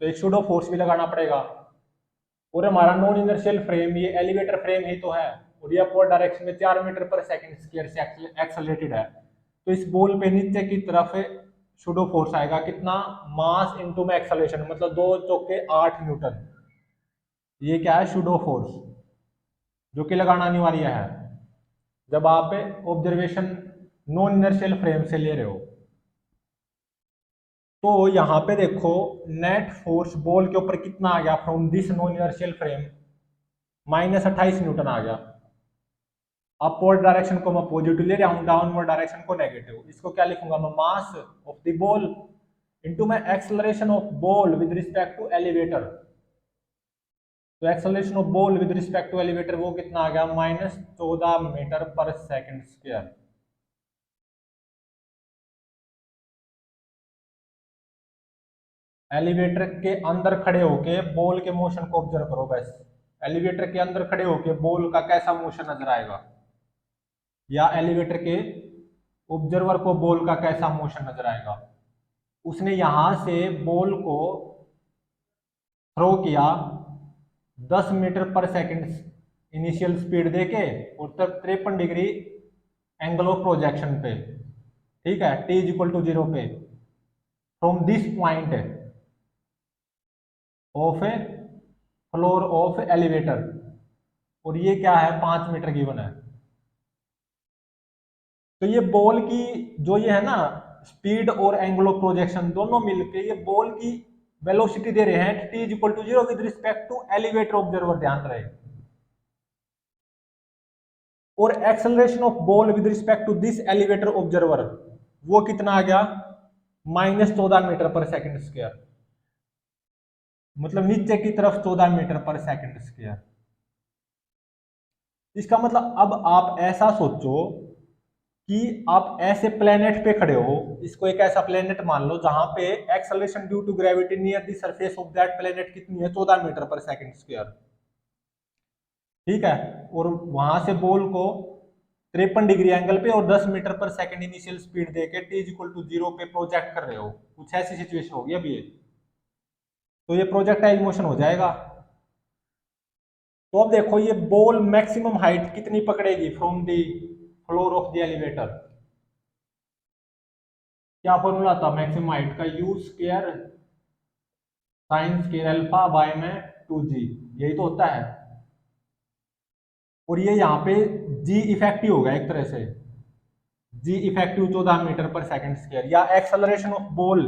तो एक सूडो फोर्स भी लगाना पड़ेगा, और हमारा नॉन इनर्शियल फ्रेम ये एलिवेटर फ्रेम ही तो है, और ये अपवर्ड डायरेक्शन में 4 मीटर पर सेकंड स्क्वायर से एक्सेलरेटेड है, तो इस बॉल पे नीचे की तरफ सूडो फोर्स आएगा कितना, मास इनटू में एक्सेलरेशन, मतलब 2 चौके 8 न्यूटन, ये क्या है सूडो फोर्स, जो कि लगाना अनिवार्य है जब आप ऑब्जर्वेशन नॉन इनर्शियल फ्रेम से ले रहे हो। तो यहां पे देखो नेट फोर्स बॉल के ऊपर कितना आ गया from this non inertial frame, -28 newton आ गया। अपवर्ड डायरेक्शन को मैं पॉजिटिव ले रहा हूं, डाउनवर्ड डायरेक्शन को नेगेटिव, इसको क्या लिखूंगा मैं, mass of the ball into में acceleration of ball with respect to elevator, तो acceleration of ball with respect to elevator वो कितना आ गया, -14 मीटर पर सेकंड स्क्वायर। एलिवेटर के अंदर खड़े होके बॉल के मोशन को ऑब्जर्व करो बस, एलिवेटर के अंदर खड़े होके बॉल का कैसा मोशन नजर आएगा, या एलिवेटर के ऑब्जर्वर को बॉल का कैसा मोशन नजर आएगा। उसने यहां से बॉल को थ्रो किया 10 मीटर पर सेकंड इनिशियल स्पीड देके, और तब 53 डिग्री एंगल ऑफ प्रोजेक्शन पे, ठीक है, t इज इक्वल टू 0 पे, from this point of A floor of elevator, और ये क्या है 5 मीटर गिवन है। तो ये बॉल की जो ये है ना स्पीड और एंगल ऑफ प्रोजेक्शन दोनों मिलके ये बॉल की वेलोसिटी दे रहे हैं t is equal to 0 with respect to elevator observer, ध्यान रहे, और acceleration of ball with respect to this elevator observer वो कितना आ गया, -14 मीटर पर सेकंड स्क्वायर, मतलब नीचे की तरफ 14 मीटर पर सेकंड स्क्वायर। इसका मतलब अब आप ऐसा सोचो कि आप ऐसे प्लेनेट पे खड़े हो, इसको एक ऐसा प्लेनेट मान लो जहां पे acceleration due to gravity near the surface of that planet कितनी है, 14 मीटर पर सेकंड स्क्वायर, ठीक है, और वहां से बॉल को 53 डिग्री एंगल पे और 10 मीटर पर सेकंड इनिशियल स्पीड देके t इक्वल टू 0 पे प्रोजेक्ट कर रहे हो, कुछ ऐसी सिचुएशन होगी अब ये, तो ये प्रोजेक्टाइल मोशन हो जाएगा। तो अब देखो ये बॉल मैक्सिमम हाइट कितनी पकड़ेगी from the floor of the elevator, क्या फॉर्मूला था मैक्सिमम हाइट का, u square sine square alpha by में 2g, यही तो होता है। और ये यहाँ पे जी इफेक्टिव होगा एक तरह से, जी इफेक्टिव 14 मीटर पर सेकंड स्क्वायर, या acceleration of ball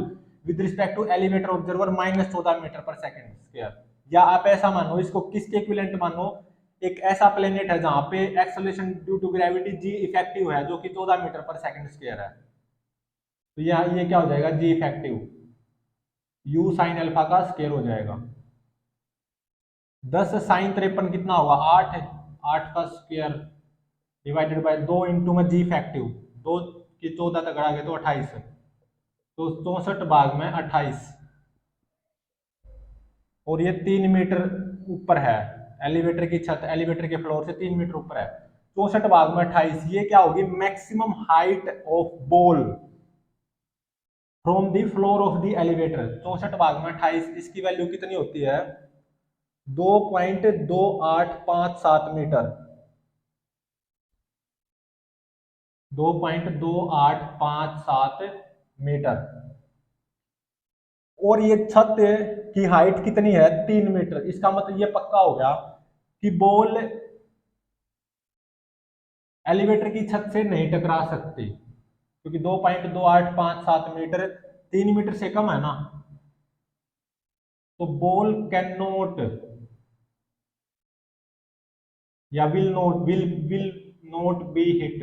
with respect to elevator observer minus 14 meter पर सेकंड स्क्वायर। या आप ऐसा मानो, इसको किसके इक्विवेलेंट मानो, एक ऐसा प्लेनेट है जहां पे acceleration due to gravity g effective है जो कि 14 मीटर पर सेकंड स्क्वायर है। तो यहाँ ये क्या हो जाएगा, जी इफेक्टिव यू साइन अल्फा का स्क्वायर हो जाएगा। 10 साइन 53 कितना होगा, 8 है, 8 का स्क्वायर डिवाइडेड बाय 2 इंटू में जी इफेक्टिव, 2 की 14 तक आ गए तो 28 है, तो 64 भाग में 28, और ये 3 मीटर ऊपर है, एलिवेटर की छत एलिवेटर के फ्लोर से 3 मीटर ऊपर है, 64 भाग में 28, ये क्या होगी, maximum height of ball from the floor of the elevator. 64 भाग में 28, इसकी वैल्यू कितनी होती है, 2.2857 मीटर, 2.2857 मीटर। और ये छत की हाइट कितनी है, 3 मीटर। इसका मतलब ये पक्का हो गया कि बॉल एलिवेटर की छत से नहीं टकरा सकती, क्योंकि 2.2857 मीटर 3 मीटर से कम है ना, तो बॉल कैन नॉट या will not be hit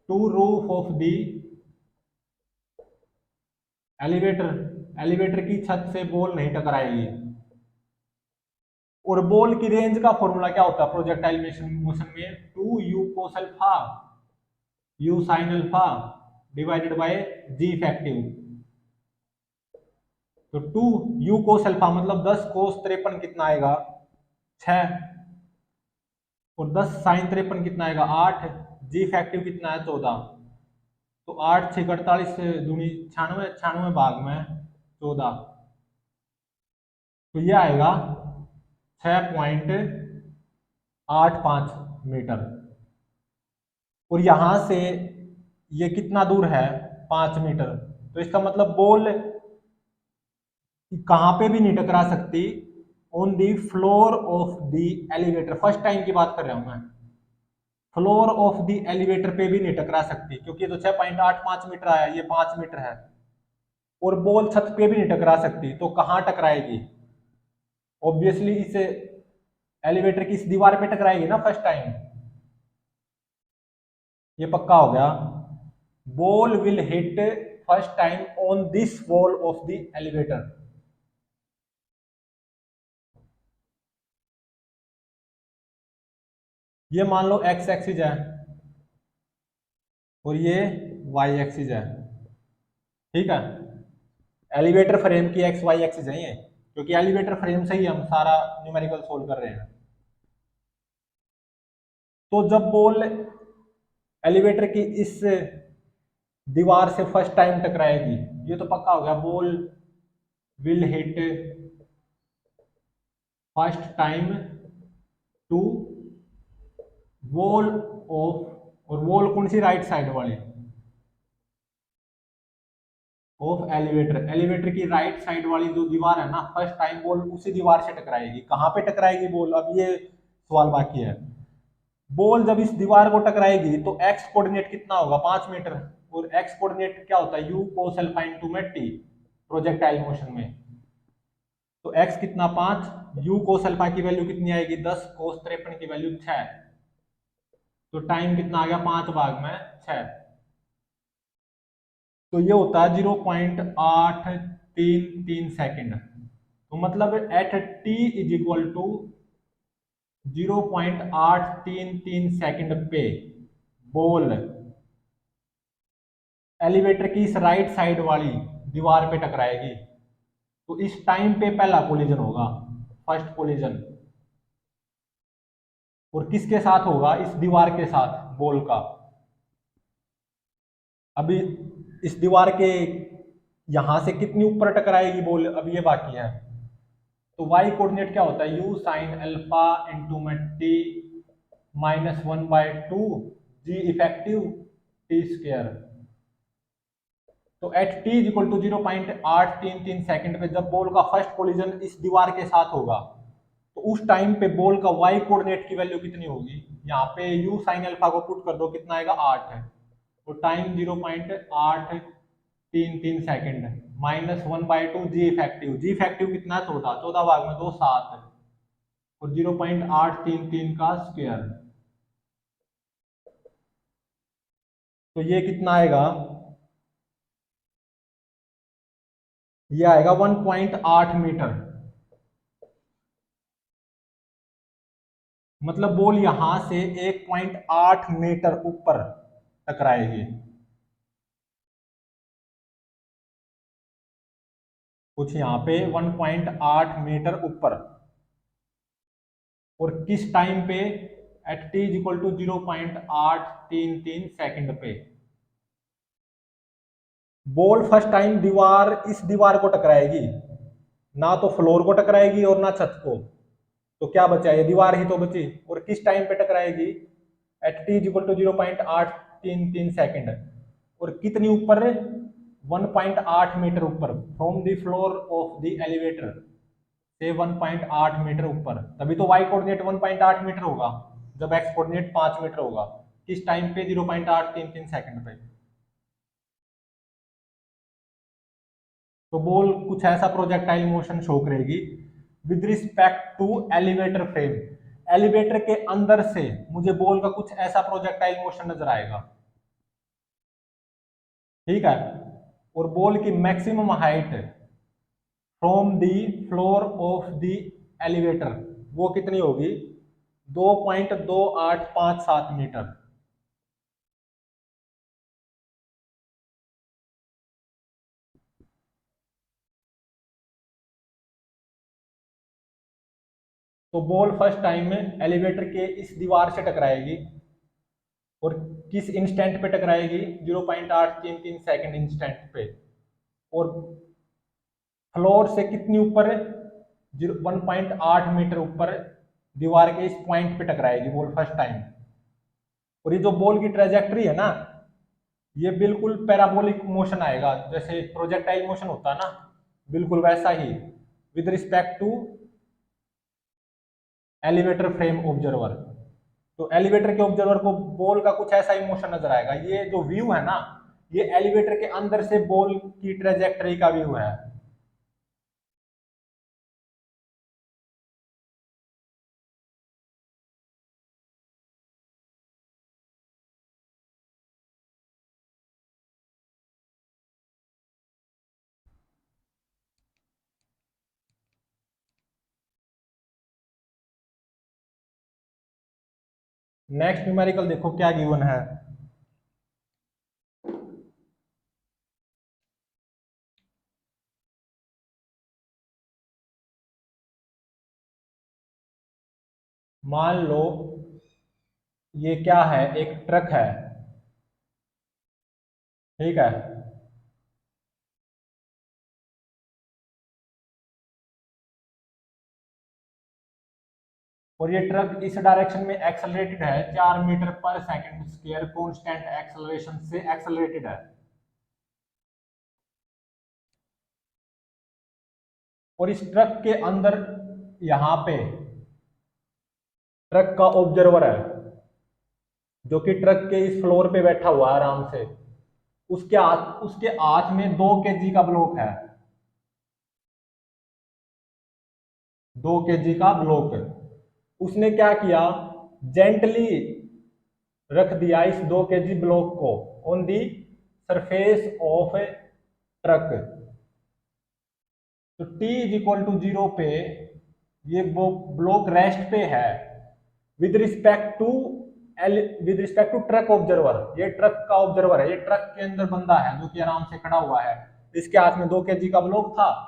to roof of the elevator, elevator की छत से बॉल नहीं टकराएगी। और बॉल की रेंज का फॉर्मूला क्या होता है प्रोजेक्टाइल मोशन में, 2 u cos alpha u sine alpha divided by g effective. तो 2 यू कोस अल्फा मतलब 10 कोस 53 कितना आएगा, 6, और 10 साइन 53 कितना आएगा, 8, जी इफेक्टिव कितना है, 14, तो 8 6 48 दूनी 96, 96 भाग में 14, तो ये आएगा 6.85 मीटर। और यहां से ये कितना दूर है, 5 मीटर। तो इसका मतलब बॉल कहां पे भी नहीं टकरा सकती, on the floor of the elevator, first time की बात कर रहा हूं मैं, फ्लोर ऑफ द एलिवेटर पे भी नहीं टकरा सकती, क्योंकि ये तो 6.85 मीटर आया, ये 5 मीटर है, और बॉल छत पे भी नहीं टकरा सकती, तो कहां टकराएगी, ऑब्वियसली इस एलिवेटर की इस दीवार पे टकराएगी ना फर्स्ट टाइम। ये पक्का हो गया, ball will hit first time on this wall of the elevator. ये मान लो एक्स एक्सिस है और ये वाई एक्सिस है, ठीक है, एलिवेटर फ्रेम की एक्स वाई एक्सिस है ये, क्योंकि एलिवेटर फ्रेम से ही हम सारा न्यूमेरिकल सोल्व कर रहे हैं। तो जब बॉल एलिवेटर की इस दीवार से फर्स्ट टाइम टकराएगी, ये तो पक्का हो गया, ball will hit first time to wall of, और वॉल कौन सी, राइट साइड वाली ऑफ एलिवेटर, एलिवेटर की राइट साइड वाली जो दीवार है ना, फर्स्ट टाइम बॉल उसी दीवार से टकराएगी। कहां पे टकराएगी बॉल, अब ये सवाल बाकी है। बॉल जब इस दीवार को टकराएगी तो एक्स कोऑर्डिनेट कितना होगा, 5 मीटर, और एक्स कोऑर्डिनेट क्या होता है, यू कोस अल्फा इनटू में टी प्रोजेक्टाइल मोशन में। तो एक्स कितना 5, यू कोस अल्फा की वैल्यू कितनी आएगी, 10, कोस 53 की वैल्यू 6, तो टाइम कितना आ गया, 5 भाग में 6, तो ये होता है 0.833 सेकेंड। तो मतलब at T is equal to 0.833 second पे बॉल एलिवेटर की इस राइट साइड वाली दीवार पे टकराएगी, तो इस टाइम पे पहला कोलिजन होगा, फर्स्ट कोलिजन, और किसके साथ होगा, इस दीवार के साथ बॉल का। अभी इस दीवार के यहां से कितनी ऊपर टकराएगी बॉल, अब ये बाकी है। तो y कोऑर्डिनेट क्या होता है, u साइन अल्फा इंटू में T -1/2 g effective T square. तो at T equal to 0.833 second पे जब बॉल का फर्स्ट कोलिजन इस दीवार के साथ होगा, तो उस टाइम पे बॉल का वाई कोऑर्डिनेट की वैल्यू कितनी होगी, यहाँ पे यू साइन अल्फा को पुट कर दो, कितना आएगा 8 है, तो time 0.833 second minus 1/2 g effective, जी इफेक्टिव कितना है 14, 14 भाग में 2 7 है, और 0.833 का स्क्वायर, तो ये कितना आएगा, ये आएगा 1.8 मीटर। मतलब बॉल यहां से 1.8 मीटर ऊपर टकराएगी, कुछ यहाँ पे 1.8 मीटर ऊपर, और किस टाइम पे, at T is equal to 0.833 second पे। बॉल फर्स्ट टाइम दीवार, इस दीवार को टकराएगी, ना तो फ्लोर को टकराएगी और ना छत को, तो क्या बचा, ये दीवार ही तो बची, और किस टाइम पे टकराएगी, at T is equal to 0.833 second, और कितनी ऊपर, 1.8 मीटर ऊपर, from the floor of the elevator से 1.8 मीटर ऊपर, तभी तो वाई कोऑर्डिनेट 1.8 मीटर होगा जब एक्स कोऑर्डिनेट 5 मीटर होगा, किस टाइम पे, 0.833 सेकेंड पे। तो बॉल कुछ ऐसा प्रोजेक्टाइल मोशन शो करेगी with respect to elevator frame, elevator के अंदर से मुझे बॉल का कुछ ऐसा प्रोजेक्टाइल मोशन नजर आएगा, ठीक है, और बॉल की maximum height from the floor of the elevator वो कितनी होगी, 2.2857 मीटर। तो बॉल फर्स्ट टाइम में एलिवेटर के इस दीवार से टकराएगी, और किस इंस्टेंट पे टकराएगी, 0.833 सेकेंड इंस्टेंट पे, और फ्लोर से कितनी ऊपर है, 1.8 मीटर ऊपर दीवार के इस पॉइंट पे टकराएगी बॉल फर्स्ट टाइम। और ये जो बॉल की ट्रेजेक्ट्री है ना, ये बिल्कुल पैराबोलिक मोशन आएगा, जैसे प्रोजेक्टाइल मोशन होता है ना, बिल्कुल वैसा ही, with respect to elevator frame observer. तो एलिवेटर के ऑब्जर्वर को बॉल का कुछ ऐसा ही मोशन नजर आएगा, ये जो व्यू है ना, ये एलिवेटर के अंदर से बॉल की ट्रेजेक्टरी का व्यू है। नेक्स्ट न्यूमेरिकल देखो क्या गिवन है, मान लो ये क्या है, एक ट्रक है, ठीक है, और ये ट्रक इस डायरेक्शन में एक्सेलरेटेड है, 4 मीटर पर सेकंड स्क्वायर कांस्टेंट एक्सेलरेशन से एक्सेलरेटेड है, और इस ट्रक के अंदर यहां पे ट्रक का ऑब्जर्वर है, जो कि ट्रक के इस फ्लोर पे बैठा हुआ है आराम से, उसके हाथ में 2 kg का ब्लॉक है, 2 kg का ब्लॉक, उसने क्या किया, जेंटली रख दिया इस 2 kg ब्लॉक को on the surface of truck, तो t इज इक्वल टू 0 पे ये वो ब्लॉक रेस्ट पे है, with respect to with respect to truck observer, ये ट्रक का ऑब्जर्वर है, ये ट्रक के अंदर बंदा है जो कि आराम से खड़ा हुआ है, इसके हाथ में 2 kg का ब्लॉक था,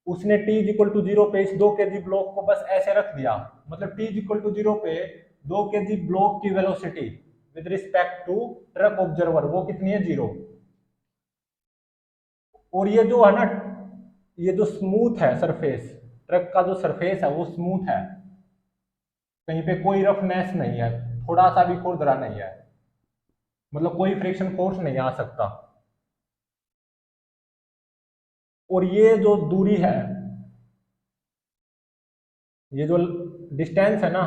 उसने t इज इक्वल टू 0 पे इस 2 kg ब्लॉक को बस ऐसे रख दिया, मतलब t इज इक्वल टू 0 पे 2 kg ब्लॉक की velocity with respect to truck observer वो कितनी है, 0। और ये जो है ना, ये जो स्मूथ है सरफेस, ट्रक का जो सरफेस है वो स्मूथ है, कहीं पे कोई रफनेस नहीं है, थोड़ा सा भी खुरदरा नहीं है, मतलब कोई फ्रिक्शन फोर्स नहीं आ सकता, और ये जो दूरी है ये जो डिस्टेंस है ना,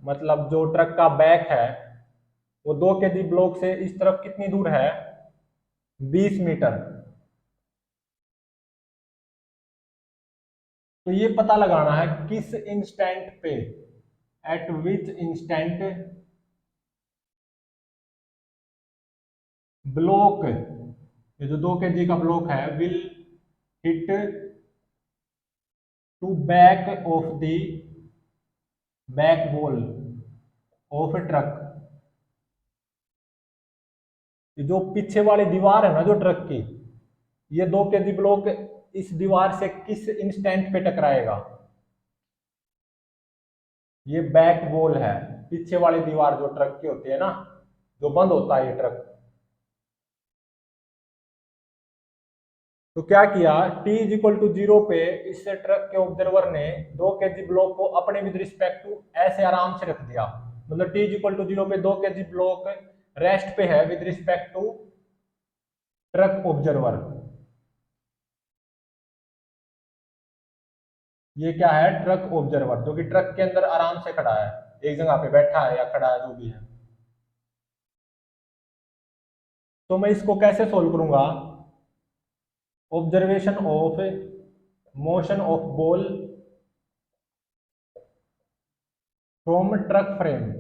मतलब जो ट्रक का बैक है, वो 2 kg ब्लॉक से इस तरफ कितनी दूर है, 20 मीटर। तो ये पता लगाना है किस इंस्टेंट पे, एट विच इंस्टेंट ब्लॉक, ये जो 2 kg का ब्लॉक है, will hit to back of the back wall of a truck. ये जो पीछे वाली दीवार है ना जो ट्रक की, ये 2 kg ब्लॉक इस दीवार से किस इंस्टेंट पे टकराएगा। ये बैक वॉल है, पीछे वाली दीवार जो ट्रक की होती है ना, जो बंद होता है ये ट्रक। तो क्या किया, t इज इक्वल टू 0 पे इस ट्रक के ऑब्जर्वर ने 2 kg ब्लॉक को अपने विद रिस्पेक्ट टू ऐसे आराम से रख दिया। मतलब t इज इक्वल टू 0 पे 2 kg ब्लॉक रेस्ट पे है with respect to truck observer. ये क्या है, ट्रक ऑब्जर्वर, जो कि ट्रक के अंदर आराम से खड़ा है, एक जगह पे बैठा है या खड़ा है, जो भी है। तो मैं इसको कैसे सोल्व करूंगा, observation of motion of ball from truck frame.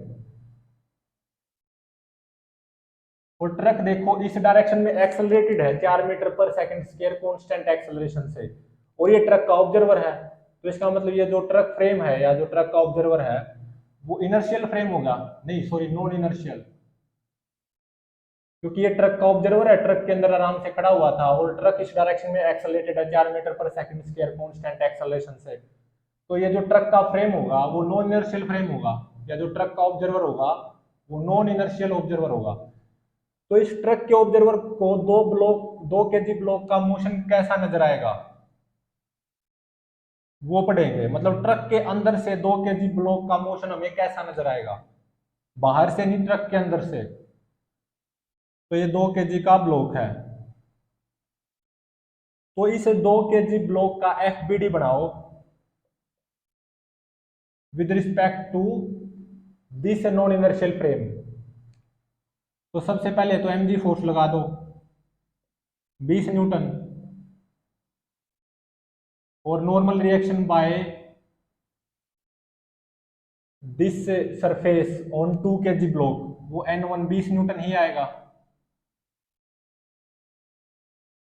और ट्रक देखो इस डायरेक्शन में एक्सेलरेटेड है 4 मीटर पर सेकंड स्क्वायर कांस्टेंट एक्सेलरेशन से, और ये ट्रक का ऑब्जर्वर है। तो इसका मतलब ये जो ट्रक फ्रेम है या जो ट्रक का ऑब्जर्वर है, वो इनर्शियल फ्रेम होगा, नहीं सॉरी नॉन इनर्शियल, क्योंकि ये ट्रक का ऑब्जर्वर है, ट्रक के अंदर आराम से खड़ा हुआ था, और ट्रक इस डायरेक्शन में एक्सेलरेटेड है 4 मीटर पर सेकंड स्क्वायर कांस्टेंट एक्सेलरेशन से। तो ये जो ट्रक का फ्रेम होगा वो नॉन इनर्शियल फ्रेम होगा, या जो ट्रक का ऑब्जर्वर होगा वो नॉन इनर्शियल ऑब्जर्वर होगा। तो इस ट्रक के ऑब्जर्वर को 2 kg ब्लॉक का मोशन कैसा नजर आएगा, वो पढ़ेंगे। मतलब ट्रक के अंदर से 2 kg ब्लॉक का मोशन हमें कैसा नजर आएगा, बाहर से नहीं, ट्रक के अंदर से। तो ये 2 kg का ब्लॉक है, तो इस 2 kg ब्लॉक का FBD बनाओ with respect to this non inertial frame. तो सबसे पहले तो mg फोर्स लगा दो 20 न्यूटन, और normal reaction by this surface on 2 kg block, वो N1 20 न्यूटन ही आएगा।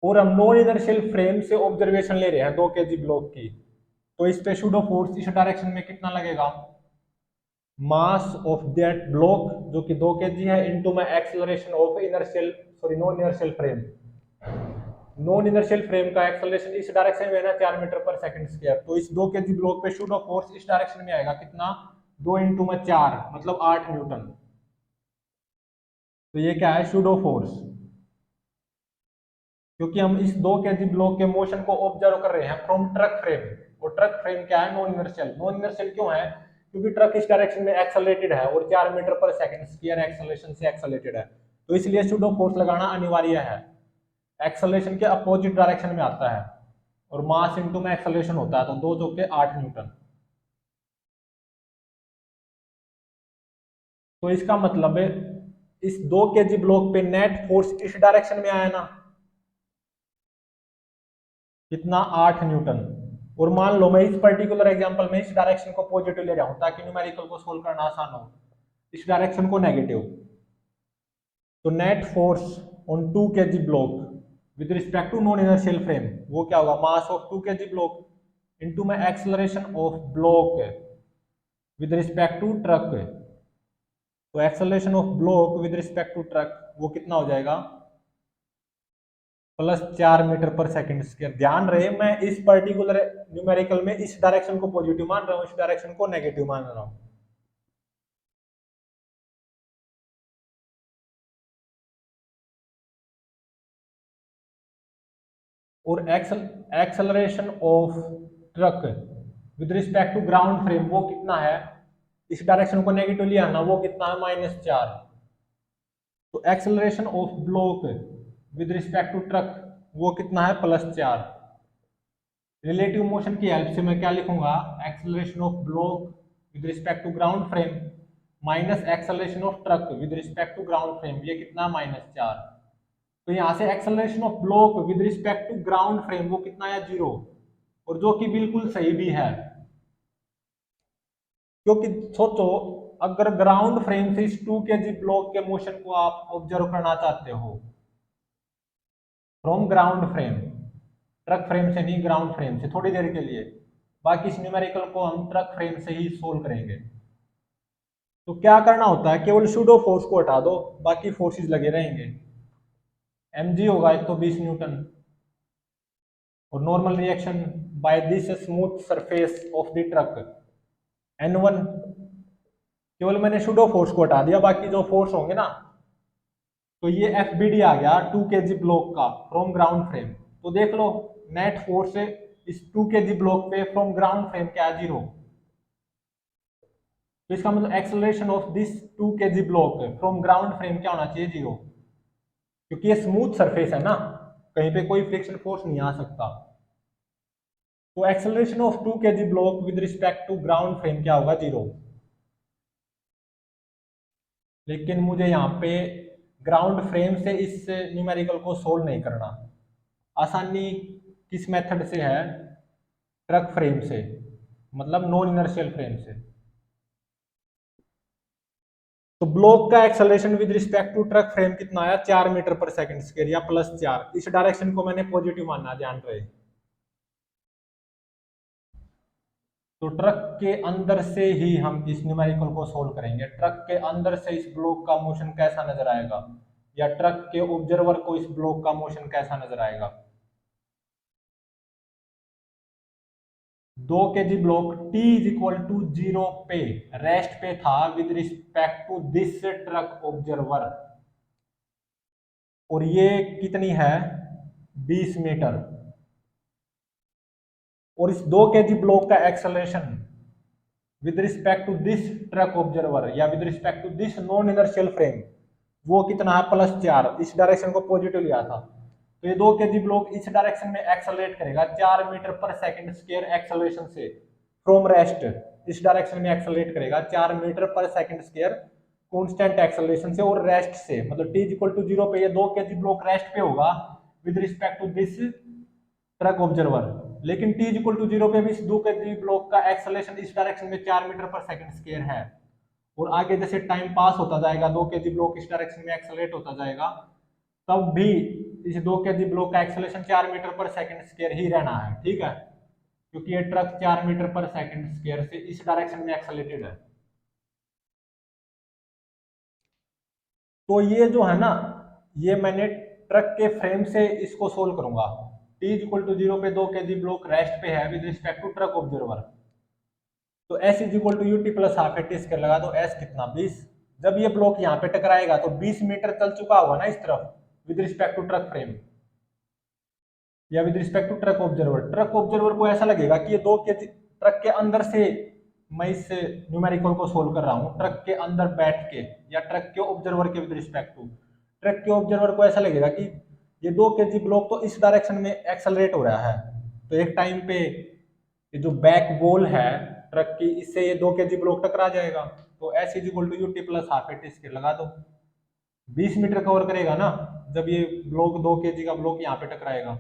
और हम नॉन इनर्शियल फ्रेम से ऑब्जर्वेशन ले रहे हैं 2 kg ब्लॉक की, तो इस पे शूडो फोर्स इस डायरेक्शन में कितना लगेगा, मास ऑफ दैट ब्लॉक जो कि 2 kg है, इनटू में acceleration of inertial, sorry non inertial frame. Non inertial frame का एक्सेलरेशन इस डायरेक्शन में है ना 4 मीटर पर सेकंड स्क्वायर, तो इस 2 kg ब्लॉक पे शूट ऑफ फोर्स इस डायरेक्शन में आएगा कितना, 2 × 4 मतलब 8 न्यूटन। तो ये क्या है, शूडो फोर्स, क्योंकि हम इस 2 kg ब्लॉक के मोशन को ऑब्जर्व कर रहे हैं फ्रॉम ट्रक फ्रेम, और ट्रक फ्रेम क्या है, नॉन इनर्शियल। नॉन इनर्शियल क्यों है, क्योंकि ट्रक इस डायरेक्शन में एक्सेलरेटेड है और 4 मीटर पर सेकंड स्क्वायर एक्सेलरेशन से एक्सेलरेटेड है, तो इसलिए शूडो फोर्स लगाना अनिवार्य है। एक्सेलरेशन के अपोजिट डायरेक्शन में आता है, और मास इनटू में एक्सेलरेशन होता है, तो 2 चौके 8 न्यूटन। तो इसका मतलब है इस 2 kg ब्लॉक पे नेट फोर्स इस डायरेक्शन में आया ना, कितना, 8 न्यूटन। और मान लो मैं इस पर्टिकुलर एग्जांपल में इस डायरेक्शन को पॉजिटिव ले रहा हूं ताकि न्यूमेरिकल को सोल्व करना आसान हो, इस डायरेक्शन को नेगेटिव। तो net force on 2 kg block with respect to non inertial frame, वो क्या होगा, mass of 2 kg block into में acceleration of block with respect to truck. तो acceleration of block with respect to truck वो कितना हो जाएगा, +4 मीटर पर सेकंड स्क्वायर। ध्यान रहे मैं इस पर्टिकुलर न्यूमेरिकल में इस डायरेक्शन को पॉजिटिव मान रहा हूं, इस डायरेक्शन को नेगेटिव मान रहा हूं। और acceleration of truck with respect to ground frame वो कितना है, इस डायरेक्शन को नेगेटिव लिया ना, वो कितना है, -4। तो acceleration of block with respect to truck वो कितना है, +4। रिलेटिव मोशन की हेल्प से मैं क्या लिखूंगा, acceleration of block with respect to ground frame minus acceleration of truck with respect to ground frame, ये कितना -4। तो यहाँ से acceleration of block with respect to ground frame वो कितना है 0, और जो कि बिल्कुल सही भी है, क्योंकि सोचो अगर ग्राउंड फ्रेम से इस 2 kg ब्लॉक के मोशन को आप ऑब्जर्व करना चाहते हो from ground frame, truck frame से नहीं ग्राउंड फ्रेम से थोड़ी देर के लिए, बाकी इस न्यूमेरिकल को हम ट्रक फ्रेम से ही सोल्व करेंगे। तो क्या करना होता है, केवल सूडो फोर्स को हटा दो, बाकी फोर्सेस लगे रहेंगे। mg होगा एक तो 20 न्यूटन, और normal reaction by this smooth surface of the truck n1, केवल मैंने सूडो फोर्स को हटा दिया, बाकी जो फोर्स होंगे ना, तो ये FBD आ गया 2 kg ब्लॉक का फ्रॉम ग्राउंड फ्रेम। तो देख लो नेट फोर्स इस 2 kg ब्लॉक पे फ्रॉम ग्राउंड फ्रेम क्या है 0। तो इसका मतलब acceleration of this 2 kg block from ground frame क्या होना चाहिए 0, क्योंकि ये स्मूथ सरफेस है ना, कहीं पे कोई फ्रिक्शन फोर्स नहीं आ सकता। तो acceleration of 2 kg block with respect to ground frame क्या होगा 0। लेकिन मुझे यहाँ पे ग्राउंड फ्रेम से इस न्यूमेरिकल को सोल्व नहीं करना, आसानी किस मेथड से है, ट्रक फ्रेम से, मतलब नॉन इनर्शियल फ्रेम से। तो ब्लॉक का acceleration with respect to truck frame कितना आया 4 मीटर पर सेकंड स्क्वायर या +4, इस डायरेक्शन को मैंने पॉजिटिव मानना, ध्यान रहे। तो ट्रक के अंदर से ही हम इस न्यूमेरिकल को सोल्व करेंगे, ट्रक के अंदर से इस ब्लॉक का मोशन कैसा नजर आएगा, या ट्रक के ऑब्जर्वर को इस ब्लॉक का मोशन कैसा नजर आएगा। 2 kg ब्लॉक t = 0 पे रेस्ट पे था with respect to this truck observer, और ये कितनी है 20 मीटर, और इस 2 kg ब्लॉक का acceleration with respect to this truck observer या with respect to this non inertial frame वो कितना है +4, इस डायरेक्शन को पॉजिटिव लिया था। तो ये 2 kg ब्लॉक इस डायरेक्शन में एक्सेलरेट करेगा 4 मीटर पर सेकंड स्क्वायर एक्सेलरेशन से फ्रॉम रेस्ट, इस डायरेक्शन में एक्सेलरेट करेगा 4 मीटर पर सेकंड स्क्वायर कांस्टेंट एक्सेलरेशन से और रेस्ट से, मतलब t = 0 पे ये 2 kg ब्लॉक रेस्ट पे होगा with respect to this truck observer. लेकिन t = 0 पे भी इस 2 kg ब्लॉक का एक्सेलरेशन इस डायरेक्शन में 4 मीटर पर सेकंड स्क्वायर है, और आगे जैसे टाइम पास होता जाएगा 2 kg ब्लॉक इस डायरेक्शन में एक्सेलरेट होता जाएगा, तब भी इस 2 kg ब्लॉक का एक्सेलरेशन 4 मीटर पर सेकंड स्क्वायर ही रहना है, ठीक है, क्योंकि ये ट्रक 4 मीटर पर सेकंड स्क्वायर से इस डायरेक्शन में एक्सेलरेटेड है। तो ये जो है ना, ये मैंने ट्रक के फ्रेम से इसको सोल्व करूंगा। t = 0 पे 2 kg ब्लॉक रेस्ट पे है with respect to truck observer, तो s = ut + half T square लगा दो, s कितना 20। जब ये ब्लॉक यहाँ पे टकराएगा तो 20 मीटर चल चुका होगा ना इस तरफ with respect to truck frame या with respect to truck observer. Truck observer को ऐसा लगेगा कि ये 2 kg ट्रक के अंदर से, मैं इस न्यूमेरिकल को सोल्व कर रहा हूँ ट्रक के अंदर बैठ के या ट्रक के ऑब्जर्वर के विद रिस्पेक्ट टू, ट्रक के ऑब्जर्वर को ऐसा लगेगा कि ये 2 kg ब्लॉक तो इस डायरेक्शन में एक्सेलरेट हो रहा है, तो एक टाइम पे ये जो बैक वॉल है ट्रक की, इससे ये 2 kg ब्लॉक टकरा जाएगा। तो s = ut + half T square लगा दो, 20 मीटर कवर करेगा ना जब ये ब्लॉक 2 kg का ब्लॉक यहाँ पे टकराएगा,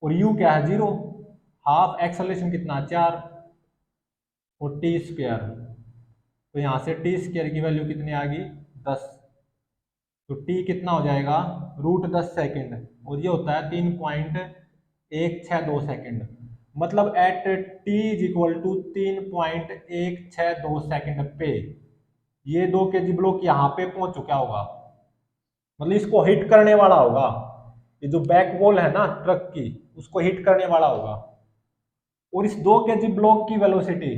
और u क्या है 0, हाफ एक्सेलरेशन कितना 4 और टी स्क्वायर, तो यहाँ से टी स्क्वायर की वैल्यू कितनी आ गई 10, तो t कितना हो जाएगा √10 सेकेंड, और ये होता है 3.162 सेकेंड, मतलब एट t = 3.162 सेकेंड पे ये 2 kg ब्लॉक यहाँ पे पहुंच चुका होगा, मतलब इसको हिट करने वाला होगा, ये जो बैक वॉल है ना ट्रक की उसको हिट करने वाला होगा, और इस 2 kg ब्लॉक की velocity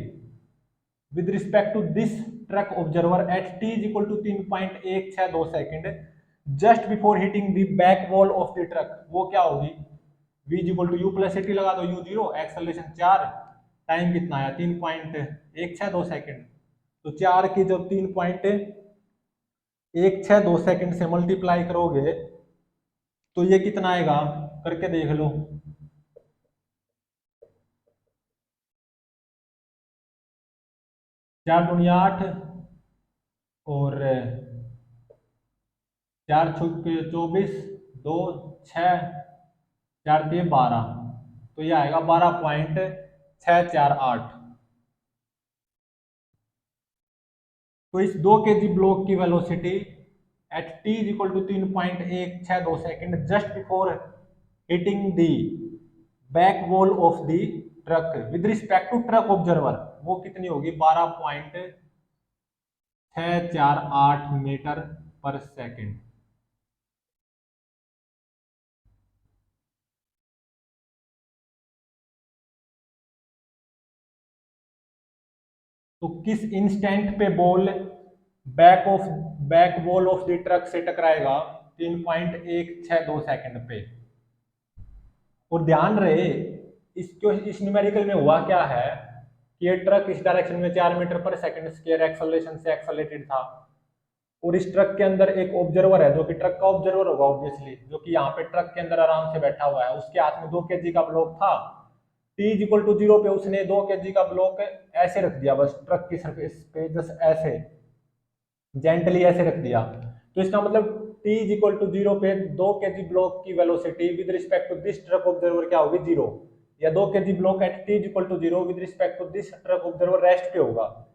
with respect to this truck observer at t = 3.162 second just before hitting the back wall of the truck, वो क्या होगी v = u + at लगा दो, u 0, एक्सेलरेशन 4, टाइम कितना आया 3.162 सेकेंड, तो 4 की जब 3.162 सेकेंड से मल्टीप्लाई करोगे तो ये कितना आएगा करके देख लो, 4 दूनी 8 और 4 छुक 24, 2 6, 4 3 12, तो ये आएगा 12.648। तो इस 2 kg ब्लॉक की velocity at T is equal to 3.162 just before hitting the back wall of the truck with respect to truck observer, वो कितनी होगी 12.648 मीटर पर सेकेंड। तो किस इंस्टेंट पे ball back wall of the truck से टकराएगा 3.162 second पे। और ध्यान रहे इस न्यूमेरिकल में हुआ क्या है कि ये ट्रक इस डायरेक्शन में 4 मीटर पर सेकंड स्क्वायर एक्सेलरेशन से एक्सेलरेटेड था, और इस ट्रक के अंदर एक ऑब्जर्वर है जो कि ट्रक का ऑब्जर्वर होगा ऑब्वियसली, जो कि यहाँ पे ट्रक के अंदर आराम से बैठा हुआ है, उसके हाथ में 2 kg का ब्लॉक था। टी इज इक्वल टू 0 पे उसने 2 kg का ब्लॉक ऐसे रख दिया, बस ट्रक की सरफेस पे जस्ट ऐसे जेंटली ऐसे रख दिया। तो इसका मतलब टी इज इक्वल टू 0 पे 2 kg ब्लॉक की velocity with respect to this truck observer क्या होगी 0, या 2 kg block at T is equal to 0 with respect to this truck observer rest पे होगा।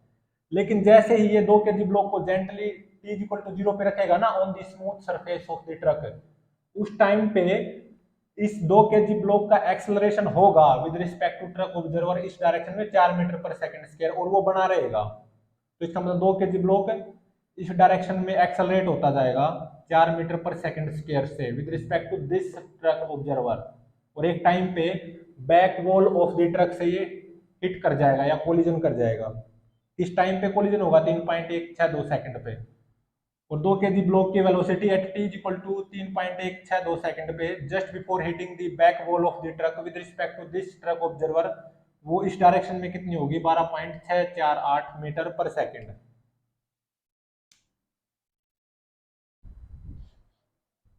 लेकिन जैसे ही ये 2 kg ब्लॉक को gently T is equal to 0 पे रखेगा ना on the smooth surface of the truck, उस टाइम पे इस 2 kg ब्लॉक का एक्सेलरेशन होगा with respect to truck observer इस डायरेक्शन में 4 मीटर पर सेकंड स्क्वायर, और वो बना रहेगा। तो इसका मतलब 2 kg ब्लॉक इस डायरेक्शन में एक्सेलरेट होता जाएगा 4 मीटर पर सेकंड स्क्वायर से with respect to this truck observer, और एक टाइम पे back wall of the truck से ये हिट कर जाएगा या कोलिजन कर जाएगा। इस टाइम पे कोलिजन होगा 3.162 सेकंड पे, और 2 kg ब्लॉक की velocity at T is equal to 3.162 second पे just before hitting the back wall of the truck with respect to this truck observer, वो इस डायरेक्शन में कितनी होगी 12.648 मीटर पर सेकंड।